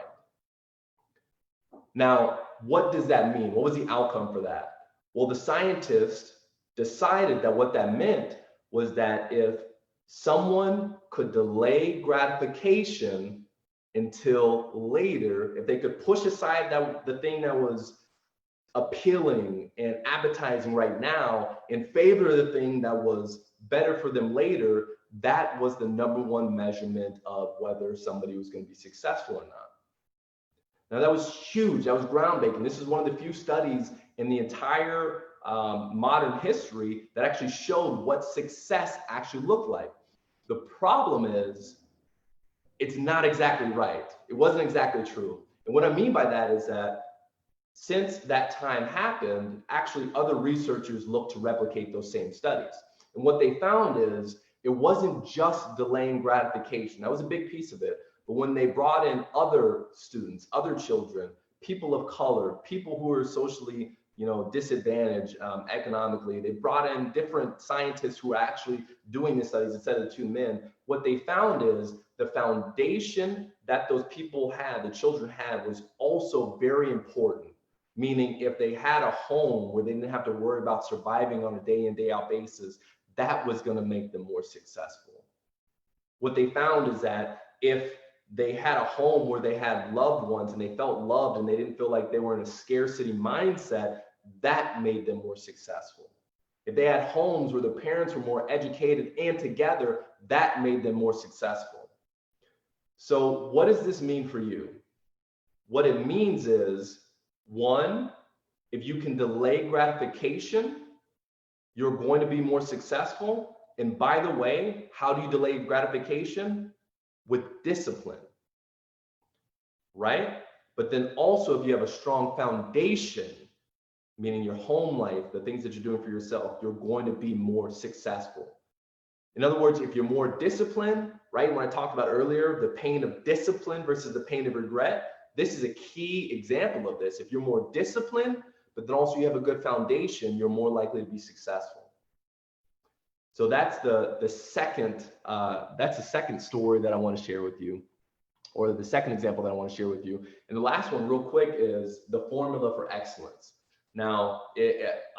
Now, what does that mean? What was the outcome for that? Well, the scientists decided that what that meant was that if someone could delay gratification until later, if they could push aside the thing that was appealing and appetizing right now in favor of the thing that was better for them later, that was the #1 measurement of whether somebody was going to be successful or not. Now, that was huge. That was groundbreaking. This is one of the few studies in the entire modern history that actually showed what success actually looked like. The problem is, it's not exactly right. It wasn't exactly true. And what I mean by that is that since that time happened, actually other researchers looked to replicate those same studies. And what they found is it wasn't just delaying gratification. That was a big piece of it. But when they brought in other students, other children, people of color, people who were socially, disadvantaged economically, they brought in different scientists who were actually doing the studies instead of the 2 men. What they found is the foundation that those people had, the children had, was also very important. Meaning if they had a home where they didn't have to worry about surviving on a day in, day out basis, that was going to make them more successful. What they found is that if they had a home where they had loved ones and they felt loved and they didn't feel like they were in a scarcity mindset, that made them more successful. If they had homes where the parents were more educated and together, that made them more successful. So what does this mean for you? What it means is, one, if you can delay gratification, you're going to be more successful. And by the way, how do you delay gratification? With discipline, right? But then also, if you have a strong foundation, meaning your home life, the things that you're doing for yourself, you're going to be more successful. In other words, if you're more disciplined, right? When I talked about earlier, the pain of discipline versus the pain of regret, this is a key example of this. If you're more disciplined, but then also you have a good foundation, you're more likely to be successful. So that's the second story that I want to share with you, or the second example that I want to share with you. And the last one, real quick, is the formula for excellence. Now,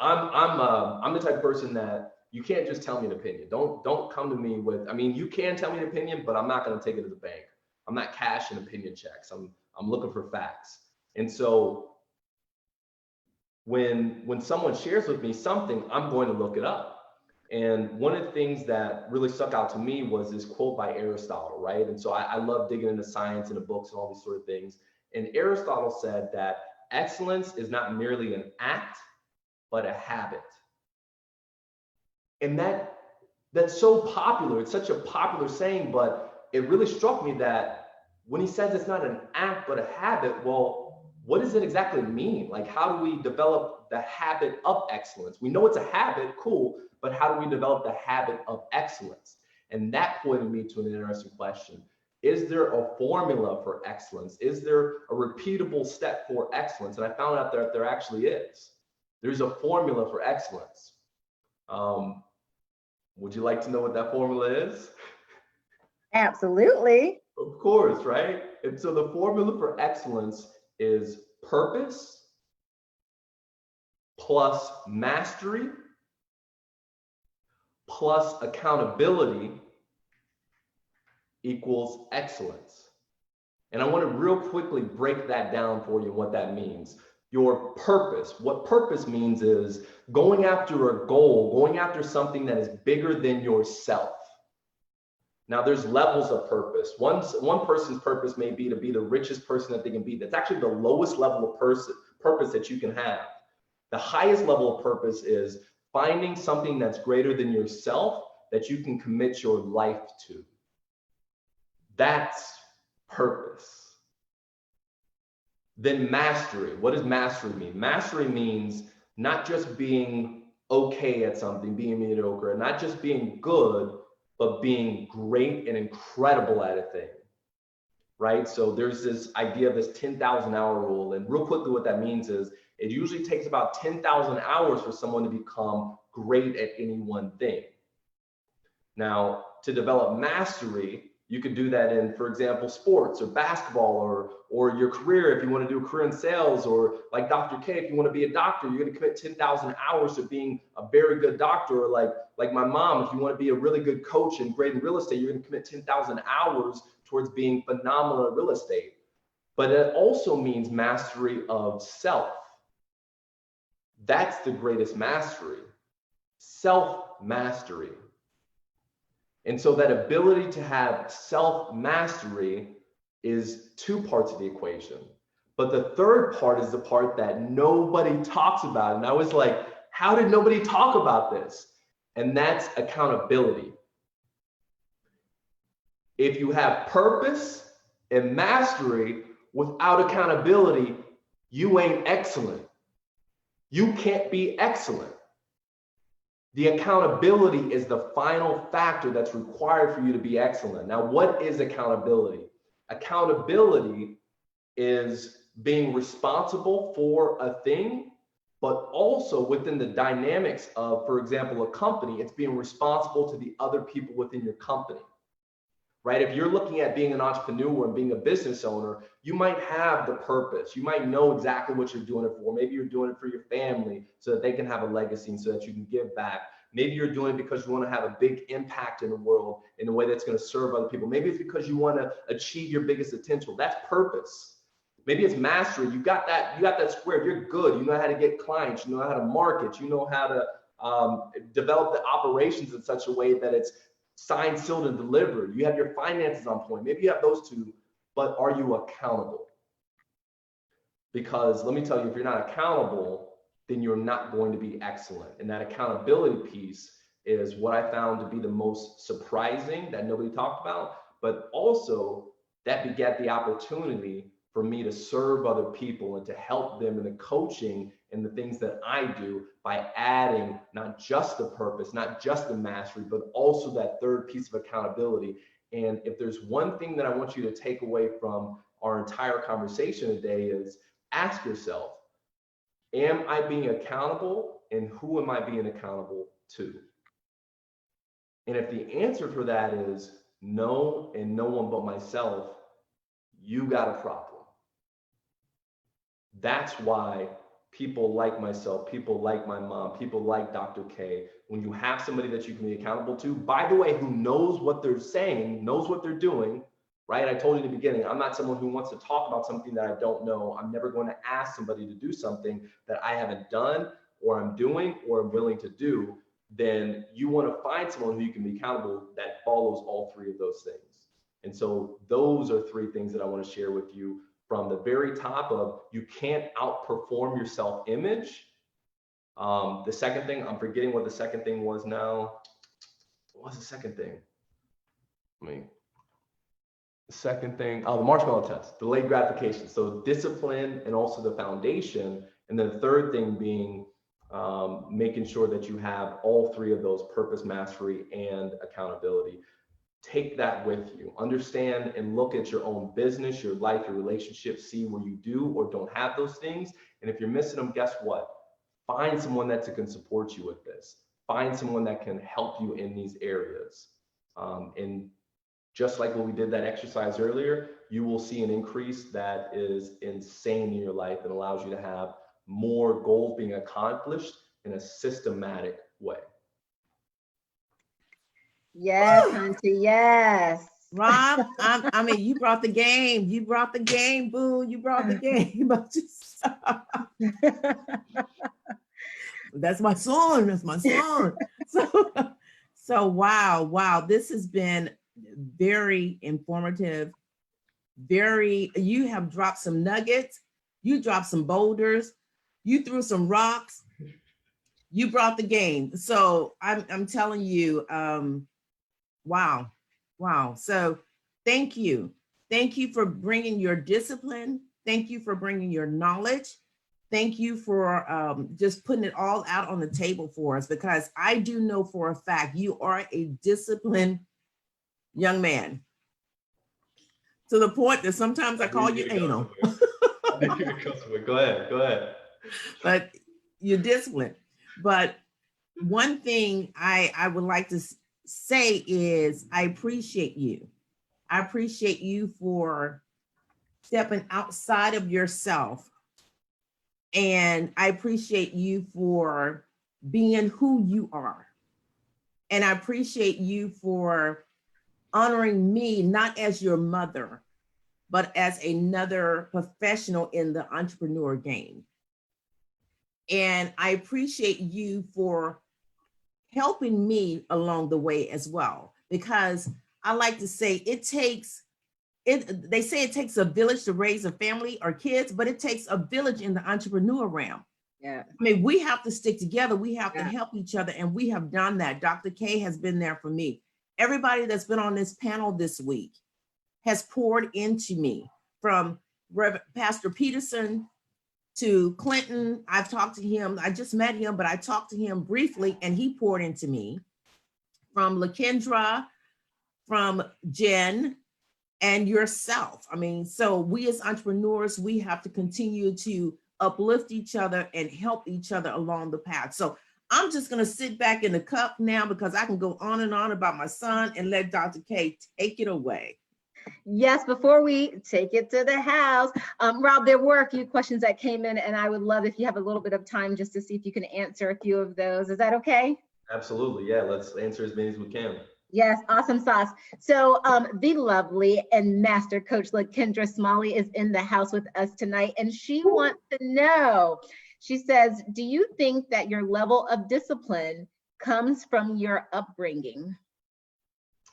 I'm the type of person that you can't just tell me an opinion. Don't come to me with, I mean, you can tell me an opinion, but I'm not going to take it to the bank. I'm not cashing opinion checks. I'm looking for facts. And so when someone shares with me something, I'm going to look it up. And one of the things that really stuck out to me was this quote by Aristotle, right? And so I love digging into science and the books and all these sort of things. And Aristotle said that excellence is not merely an act, but a habit. And that's so popular. It's such a popular saying, but it really struck me that when he says it's not an act, but a habit, well, what does it exactly mean? Like, how do we develop the habit of excellence? We know it's a habit, cool, but how do we develop the habit of excellence? And that pointed me to an interesting question. Is there a formula for excellence? Is there a repeatable step for excellence? And I found out that there actually is. There's a formula for excellence. Would you like to know what that formula is? Absolutely. Of course, right? And so the formula for excellence is purpose plus mastery plus accountability equals excellence. And I want to real quickly break that down for you, what that means. Your purpose, what purpose means is going after a goal, going after something that is bigger than yourself. Now there's levels of purpose. One person's purpose may be to be the richest person that they can be. That's actually the lowest level of purpose that you can have. The highest level of purpose is finding something that's greater than yourself that you can commit your life to. That's purpose. Then mastery. What does mastery mean? Mastery means not just being okay at something, being mediocre, and not just being good, but being great and incredible at a thing, right? So there's this idea of this 10,000 hour rule. And real quickly, what that means is it usually takes about 10,000 hours for someone to become great at any one thing. Now, to develop mastery, you could do that in, for example, sports or basketball or your career. If you want to do a career in sales, or like Dr. K, if you want to be a doctor, you're going to commit 10,000 hours to being a very good doctor. Or like my mom, if you want to be a really good coach and great in real estate, you're going to commit 10,000 hours towards being phenomenal at real estate. But it also means mastery of self. That's the greatest mastery, self-mastery. And so that ability to have self-mastery is two parts of the equation. But the third part is the part that nobody talks about. And I was like, how did nobody talk about this? And that's accountability. If you have purpose and mastery without accountability, you ain't excellent. You can't be excellent. The accountability is the final factor that's required for you to be excellent. Now, what is accountability? Accountability is being responsible for a thing, but also within the dynamics of, for example, a company, it's being responsible to the other people within your company. right? If you're looking at being an entrepreneur and being a business owner, you might have the purpose. You might know exactly what you're doing it for. Maybe you're doing it for your family so that they can have a legacy and so that you can give back. Maybe you're doing it because you want to have a big impact in the world in a way that's going to serve other people. Maybe it's because you want to achieve your biggest potential. That's purpose. Maybe it's mastery. You got that square. If you're good, you know how to get clients, you know how to market, you know how to develop the operations in such a way that it's signed, sealed, and delivered. You have your finances on point. Maybe you have those two, but are you accountable? Because let me tell you, if you're not accountable, then you're not going to be excellent. And that accountability piece is what I found to be the most surprising that nobody talked about, but also that begat the opportunity for me to serve other people and to help them in the coaching and the things that I do by adding not just the purpose, not just the mastery, but also that third piece of accountability. And if there's one thing that I want you to take away from our entire conversation today is ask yourself, am I being accountable, and who am I being accountable to? And if the answer for that is no and no one but myself, you got a problem. That's why people like myself, people like my mom, people like Dr. K, when you have somebody that you can be accountable to, by the way, who knows what they're saying, knows what they're doing, right? I told you in the beginning, I'm not someone who wants to talk about something that I don't know. I'm never going to ask somebody to do something that I haven't done or I'm doing or I'm willing to do. Then you want to find someone who you can be accountable that follows all three of those things. And so those are three things that I want to share with you from the very top of you can't outperform your self-image. The second thing, I'm forgetting what the second thing was now. What was the second thing? The second thing, the marshmallow test, delayed gratification. So discipline and also the foundation. And then the third thing being making sure that you have all three of those: purpose, mastery, and accountability. Take that with you. Understand and look at your own business, your life, your relationships, see where you do or don't have those things. And if you're missing them, guess what? Find someone that can support you with this. Find someone that can help you in these areas. And just like when we did that exercise earlier, you will see an increase that is insane in your life and allows you to have more goals being accomplished in a systematic way. Yes, Hunty, yes. Rob, I mean, you brought the game. You brought the game, boo. You brought the game. That's my son. That's my son. So wow. This has been very informative. You have dropped some nuggets. You dropped some boulders. You threw some rocks. You brought the game. So I'm telling you, wow. So thank you. Thank you for bringing your discipline. Thank you for bringing your knowledge. Thank you for just putting it all out on the table for us, because I do know for a fact you are a disciplined young man, to the point that sometimes I call you anal. Go ahead. But you're disciplined. But one thing I would like to say is I appreciate you. I appreciate you for stepping outside of yourself. And I appreciate you for being who you are. And I appreciate you for honoring me, not as your mother, but as another professional in the entrepreneur game. And I appreciate you for helping me along the way as well, because I like to say they say it takes a village to raise a family or kids, but it takes a village in the entrepreneur realm. Yeah. I mean, we have to stick together. We have to help each other. And we have done that. Dr. K has been there for me. Everybody that's been on this panel this week has poured into me, from Pastor Peterson to Clinton. I've talked to him. I just met him, but I talked to him briefly and he poured into me. From LaKendra, from Jen, and yourself. I mean, so we as entrepreneurs, we have to continue to uplift each other and help each other along the path. So I'm just going to sit back in the cup now because I can go on and on about my son and let Dr. K take it away. Yes, before we take it to the house, Rob, there were a few questions that came in, and I would love if you have a little bit of time just to see if you can answer a few of those. Is that okay? Absolutely. Yeah, let's answer as many as we can. Yes, awesome sauce. So the lovely and master coach LaKendra Smalley is in the house with us tonight, and she wants to know, she says, do you think that your level of discipline comes from your upbringing?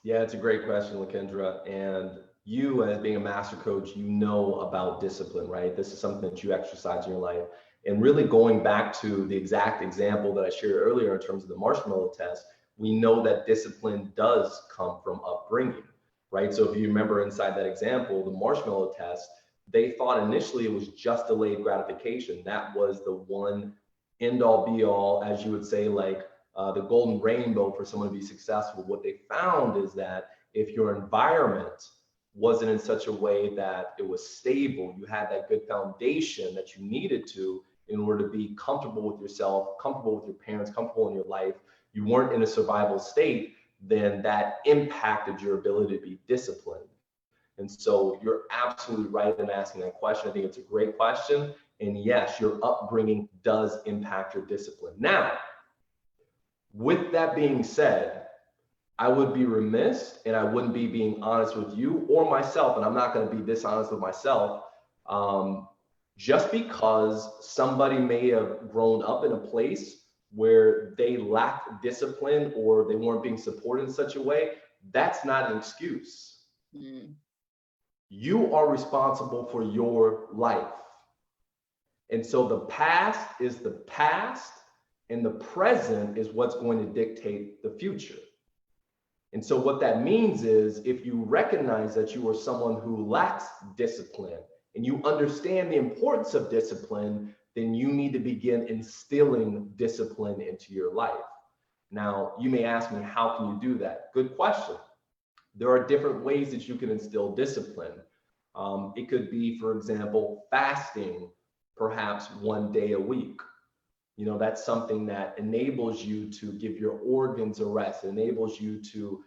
Yeah, it's a great question, LaKendra. And you, as being a master coach, you know about discipline, right? This is something that you exercise in your life. And really going back to the exact example that I shared earlier in terms of the marshmallow test, we know that discipline does come from upbringing, right? So if you remember inside that example, the marshmallow test, they thought initially it was just delayed gratification. That was the one end all be all, as you would say, like the golden rainbow for someone to be successful. What they found is that if your environment wasn't in such a way that it was stable, you had that good foundation that you needed to in order to be comfortable with yourself, comfortable with your parents, comfortable in your life, you weren't in a survival state, then that impacted your ability to be disciplined. And so you're absolutely right in asking that question. I think it's a great question. And yes, your upbringing does impact your discipline. Now, with that being said, I would be remiss and I wouldn't be being honest with you or myself, and I'm not going to be dishonest with myself. Just because somebody may have grown up in a place where they lacked discipline or they weren't being supported in such a way, that's not an excuse. You are responsible for your life. And so the past is the past, and the present is what's going to dictate the future. And so what that means is if you recognize that you are someone who lacks discipline and you understand the importance of discipline, then you need to begin instilling discipline into your life. Now, you may ask me, how can you do that? Good question. There are different ways that you can instill discipline. It could be, for example, fasting perhaps one day a week. You know, that's something that enables you to give your organs a rest. It enables you to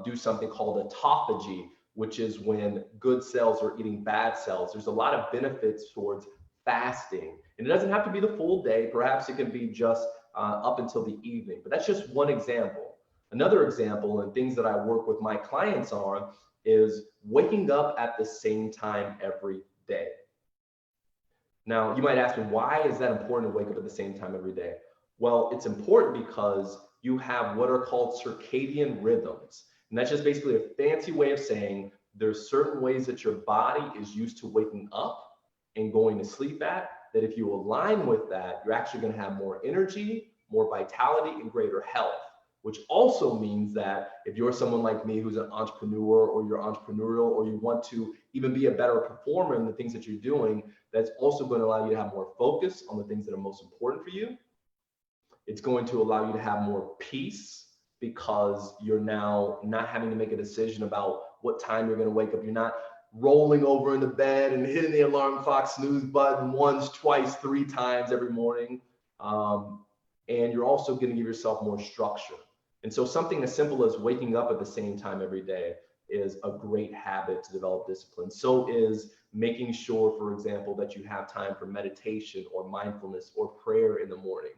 do something called autophagy, which is when good cells are eating bad cells. There's a lot of benefits towards fasting. And it doesn't have to be the full day. Perhaps it can be just up until the evening. But that's just one example. Another example, and things that I work with my clients on, is waking up at the same time every day. Now, you might ask me, why is that important to wake up at the same time every day? Well, it's important because you have what are called circadian rhythms. And that's just basically a fancy way of saying there's certain ways that your body is used to waking up and going to sleep at, that if you align with that, you're actually going to have more energy, more vitality, and greater health. Which also means that if you're someone like me who's an entrepreneur, or you're entrepreneurial, or you want to even be a better performer in the things that you're doing, that's also going to allow you to have more focus on the things that are most important for you. It's going to allow you to have more peace because you're now not having to make a decision about what time you're going to wake up. You're not rolling over in the bed and hitting the alarm clock snooze button once, twice, 3 times every morning. And you're also going to give yourself more structure. And so something as simple as waking up at the same time every day is a great habit to develop discipline. So is making sure, for example, that you have time for meditation or mindfulness or prayer in the morning.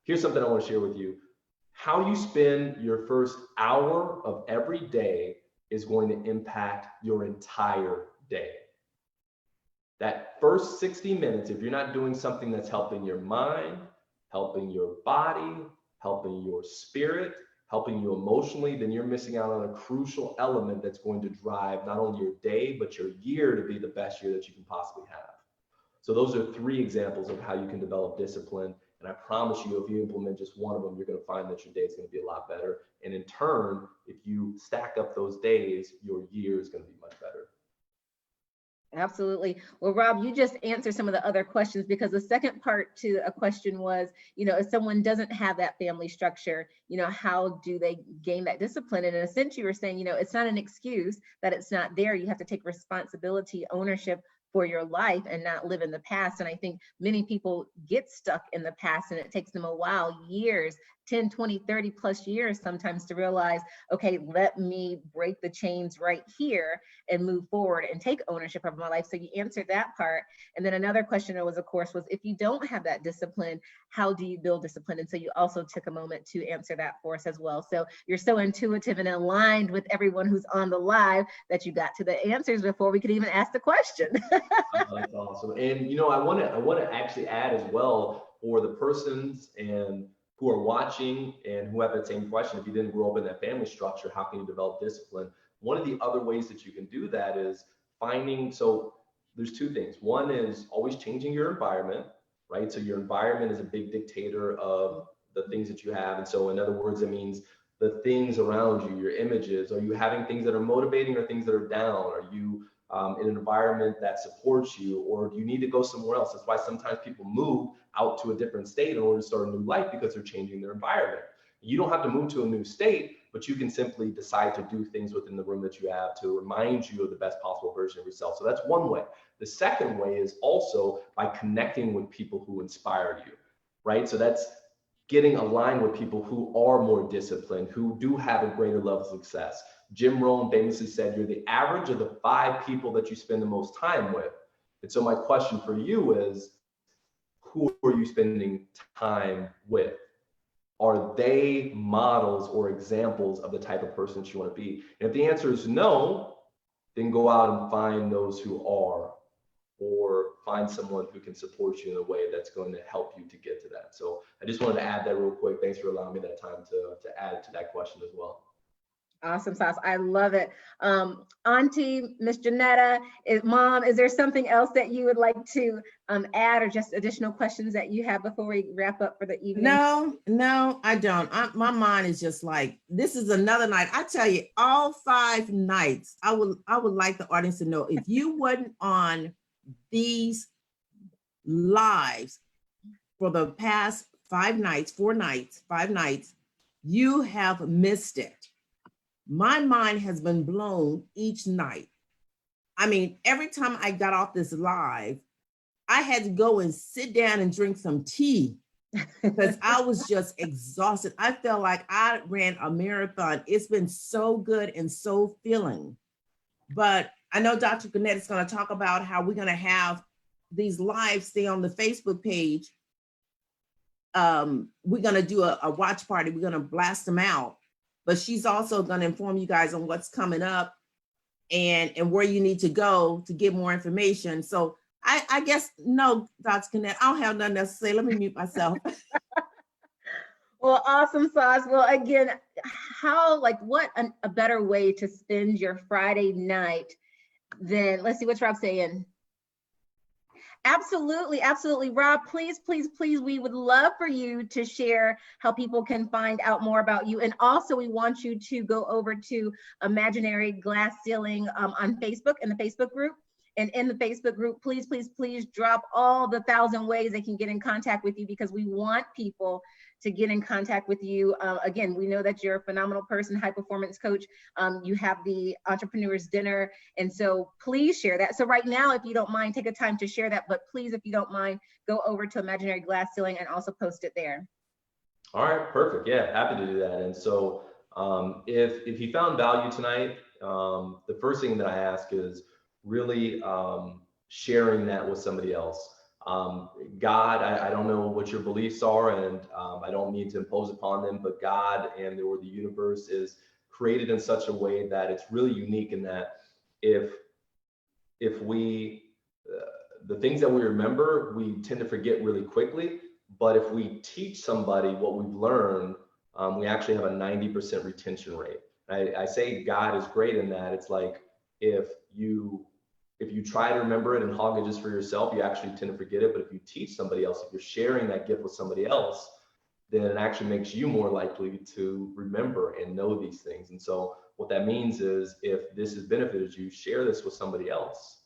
Here's something I want to share with you. How you spend your first hour of every day is going to impact your entire day. That first 60 minutes, if you're not doing something that's helping your mind, helping your body, helping your spirit, helping you emotionally, then you're missing out on a crucial element that's going to drive not only your day, but your year to be the best year that you can possibly have. So those are 3 examples of how you can develop discipline. And I promise you, if you implement just one of them, you're going to find that your day is going to be a lot better. And in turn, if you stack up those days, your year is going to be much better. Absolutely. Well, Rob, you just answered some of the other questions, because the second part to a question was, you know, if someone doesn't have that family structure, you know, how do they gain that discipline? And in a sense, you were saying, you know, it's not an excuse that it's not there. You have to take responsibility, ownership for your life and not live in the past. And I think many people get stuck in the past, and it takes them a while, years, 10, 20, 30 plus years sometimes, to realize, okay, let me break the chains right here and move forward and take ownership of my life. So you answered that part. And then another question was, of course, was if you don't have that discipline, how do you build discipline? And so you also took a moment to answer that for us as well. So you're so intuitive and aligned with everyone who's on the live that you got to the answers before we could even ask the question. That's awesome. And I want to actually add as well, for the persons and who are watching and who have that same question, if you didn't grow up in that family structure, how can you develop discipline? One of the other ways that you can do that is so there's two things. One is always changing your environment, right? So your environment is a big dictator of the things that you have. And so in other words, it means the things around you, your images. Are you having things that are motivating or things that are down? Are you in an environment that supports you, or do you need to go somewhere else? That's why sometimes people move out to a different state in order to start a new life, because they're changing their environment. You don't have to move to a new state, but you can simply decide to do things within the room that you have to remind you of the best possible version of yourself. So that's one way. The second way is also by connecting with people who inspired you, right? So that's getting aligned with people who are more disciplined, who do have a greater level of success. Jim Rohn famously said, you're the average of the 5 people that you spend the most time with. And so my question for you is, who are you spending time with? Are they models or examples of the type of person that you want to be? And if the answer is no, then go out and find those who are, or find someone who can support you in a way that's going to help you to get to that. So I just wanted to add that real quick. Thanks for allowing me that time to add to that question as well. Awesome sauce. I love it. Auntie, Miss Janetta, Mom, is there something else that you would like to add, or just additional questions that you have before we wrap up for the evening? No, I don't. My mind is just like, this is another night. I tell you, all 5 nights, I would like the audience to know, if you wasn't on these lives for the past 5 nights, 5 nights, you have missed it. My mind has been blown each night. I mean, every time I got off this live, I had to go and sit down and drink some tea because I was just exhausted. I felt like I ran a marathon. It's been so good and so filling. But I know Dr. Gannett is going to talk about how we're going to have these lives stay on the Facebook page. We're going to do a watch party. We're going to blast them out. But she's also going to inform you guys on what's coming up and where you need to go to get more information. So I guess, no, Dr. Gannett, I don't have nothing else to say. Let me mute myself. Well, awesome sauce. Well, again, what a better way to spend your Friday night than, let's see, what's Rob saying? Absolutely, absolutely. Rob, please, we would love for you to share how people can find out more about you. And also we want you to go over to Imaginary Glass Ceiling on Facebook, in the Facebook group. And in the Facebook group, please drop all the 1,000 ways they can get in contact with you, because we want people to get in contact with you. Again, we know that you're a phenomenal person, high performance coach. You have the Entrepreneurs Dinner. And so please share that. So right now, if you don't mind, take a time to share that. But please, if you don't mind, go over to Imaginary Glass Ceiling and also post it there. All right, perfect. Yeah, happy to do that. And so if you found value tonight, the first thing that I ask is really sharing that with somebody else. God, I don't know what your beliefs are, and I don't mean to impose upon them, but God or the universe is created in such a way that it's really unique, in that if we, the things that we remember, we tend to forget really quickly. But if we teach somebody what we've learned, we actually have a 90% retention rate. I say God is great in that it's like, if you try to remember it and hog it just for yourself, you actually tend to forget it. But if you teach somebody else, if you're sharing that gift with somebody else, then it actually makes you more likely to remember and know these things. And so what that means is, if this has benefited you, share this with somebody else.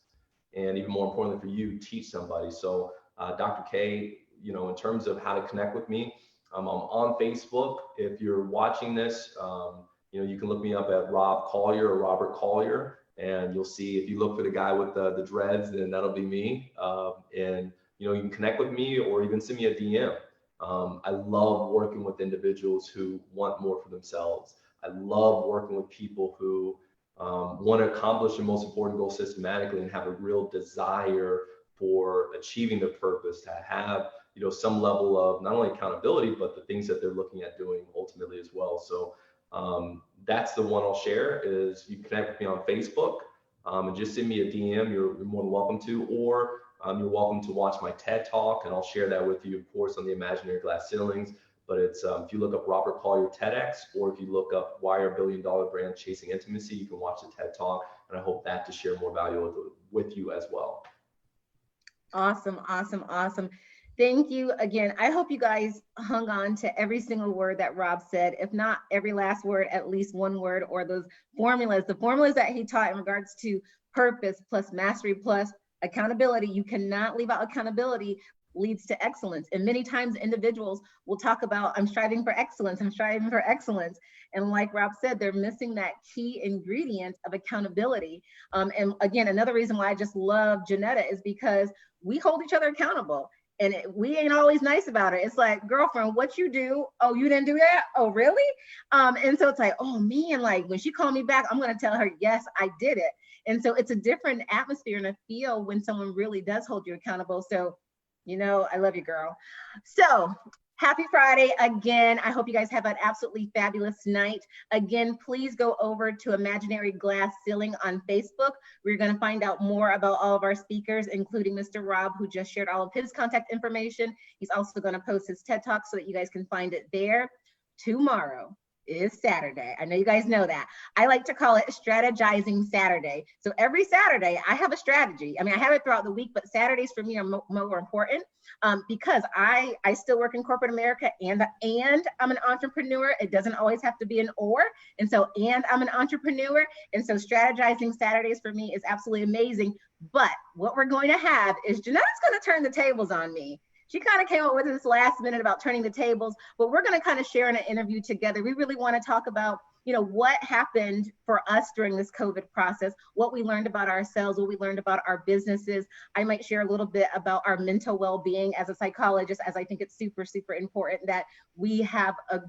And even more importantly for you, teach somebody. So Dr. K, in terms of how to connect with me, I'm on Facebook. If you're watching this, you can look me up at Rob Collier or Robert Collier. And you'll see, if you look for the guy with the dreads, then that'll be me. And you can connect with me or even send me a DM. I love working with individuals who want more for themselves. I love working with people who want to accomplish their most important goal systematically and have a real desire for achieving their purpose, to have some level of not only accountability, but the things that they're looking at doing ultimately as well. So that's the one I'll share. Is you connect with me on Facebook and just send me a DM. You're more than welcome to, or you're welcome to watch my TED Talk, and I'll share that with you, of course, on the Imaginary Glass Ceilings. But it's if you look up Robert Collier TEDx, or if you look up Why Our $1 Billion Brand Chasing Intimacy, you can watch the TED Talk, and I hope that to share more value with you as well. Awesome, awesome, awesome. Thank you again. I hope you guys hung on to every single word that Rob said. If not every last word, at least one word, or those formulas, the formulas that he taught in regards to purpose plus mastery plus accountability. You cannot leave out accountability leads to excellence. And many times individuals will talk about, I'm striving for excellence, I'm striving for excellence. And like Rob said, they're missing that key ingredient of accountability. And again, another reason why I just love Janetta is because we hold each other accountable. And we ain't always nice about it. It's like, girlfriend, what you do? Oh, you didn't do that? Oh, really? And so it's like, oh man, like when she called me back, I'm gonna tell her, yes, I did it. And so it's a different atmosphere and a feel when someone really does hold you accountable. So, I love you, girl. So happy Friday again. I hope you guys have an absolutely fabulous night. Again, please go over to Imaginary Glass Ceiling on Facebook. We're going to find out more about all of our speakers, including Mr. Rob, who just shared all of his contact information. He's also going to post his TED Talk so that you guys can find it there. Tomorrow is Saturday. I know you guys know that. I like to call it Strategizing Saturday. So every Saturday I have a strategy. I mean, I have it throughout the week, but Saturdays for me are more important because I still work in corporate America and I'm an entrepreneur. It doesn't always have to be an or. And I'm an entrepreneur. And so Strategizing Saturdays for me is absolutely amazing. But what we're going to have is Janetta's going to turn the tables on me. She kind of came up with this last minute about turning the tables, but we're going to kind of share in an interview together. We really want to talk about, what happened for us during this COVID process, what we learned about ourselves, what we learned about our businesses. I might share a little bit about our mental well-being as a psychologist, as I think it's super, super important that we have a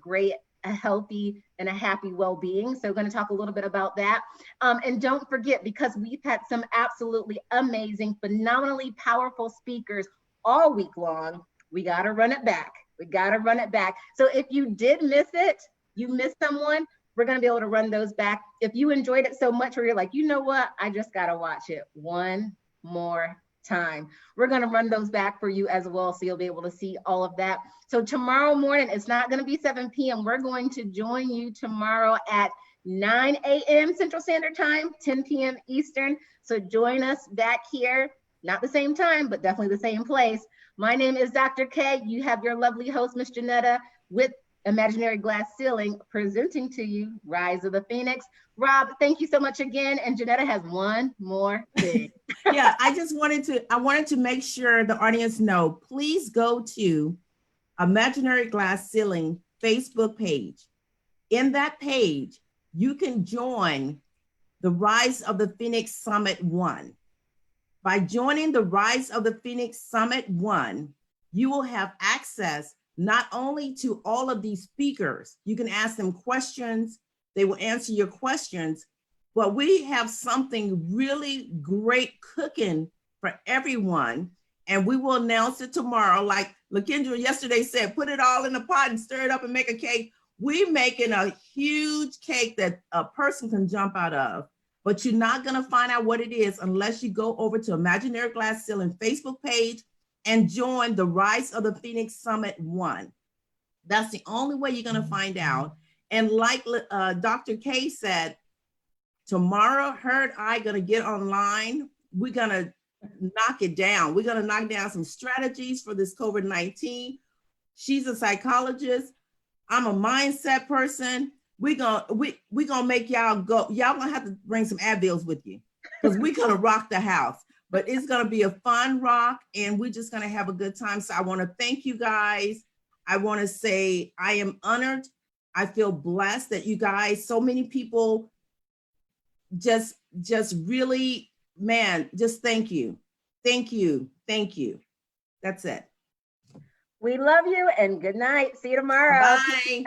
healthy and a happy well-being. So we're going to talk a little bit about that. And don't forget, because we've had some absolutely amazing, phenomenally powerful speakers all week long, we got to run it back. We got to run it back. So if you did miss it, you missed someone, we're going to be able to run those back. If you enjoyed it so much where you're like, you know what, I just got to watch it one more time, we're going to run those back for you as well. So you'll be able to see all of that. So tomorrow morning, it's not going to be 7 p.m. We're going to join you tomorrow at 9 a.m. Central Standard Time, 10 p.m. Eastern. So join us back here. Not the same time, but definitely the same place. My name is Dr. K. You have your lovely host, Ms. Janetta, with Imaginary Glass Ceiling, presenting to you Rise of the Phoenix. Rob, thank you so much again. And Janetta has one more thing. Yeah, I wanted to make sure the audience know, please go to Imaginary Glass Ceiling Facebook page. In that page, you can join the Rise of the Phoenix Summit 1. By joining the Rise of the Phoenix Summit 1, you will have access not only to all of these speakers, you can ask them questions, they will answer your questions, but we have something really great cooking for everyone. And we will announce it tomorrow. Like LaKendra yesterday said, put it all in a pot and stir it up and make a cake. We're making a huge cake that a person can jump out of. But you're not going to find out what it is unless you go over to Imaginary Glass Ceiling Facebook page and join the Rise of the Phoenix Summit 1. That's the only way you're going to find out. And like Dr. K said, tomorrow, her and I going to get online. We're going to knock it down. We're going to knock down some strategies for this COVID-19. She's a psychologist. I'm a mindset person. We're gonna make y'all go. Y'all gonna have to bring some Advils with you because we're gonna rock the house. But it's gonna be a fun rock, and we're just gonna have a good time. So I want to thank you guys. I want to say I am honored. I feel blessed that you guys, so many people, just just really, man, just thank you. Thank you. Thank you. That's it. We love you and good night. See you tomorrow. Bye.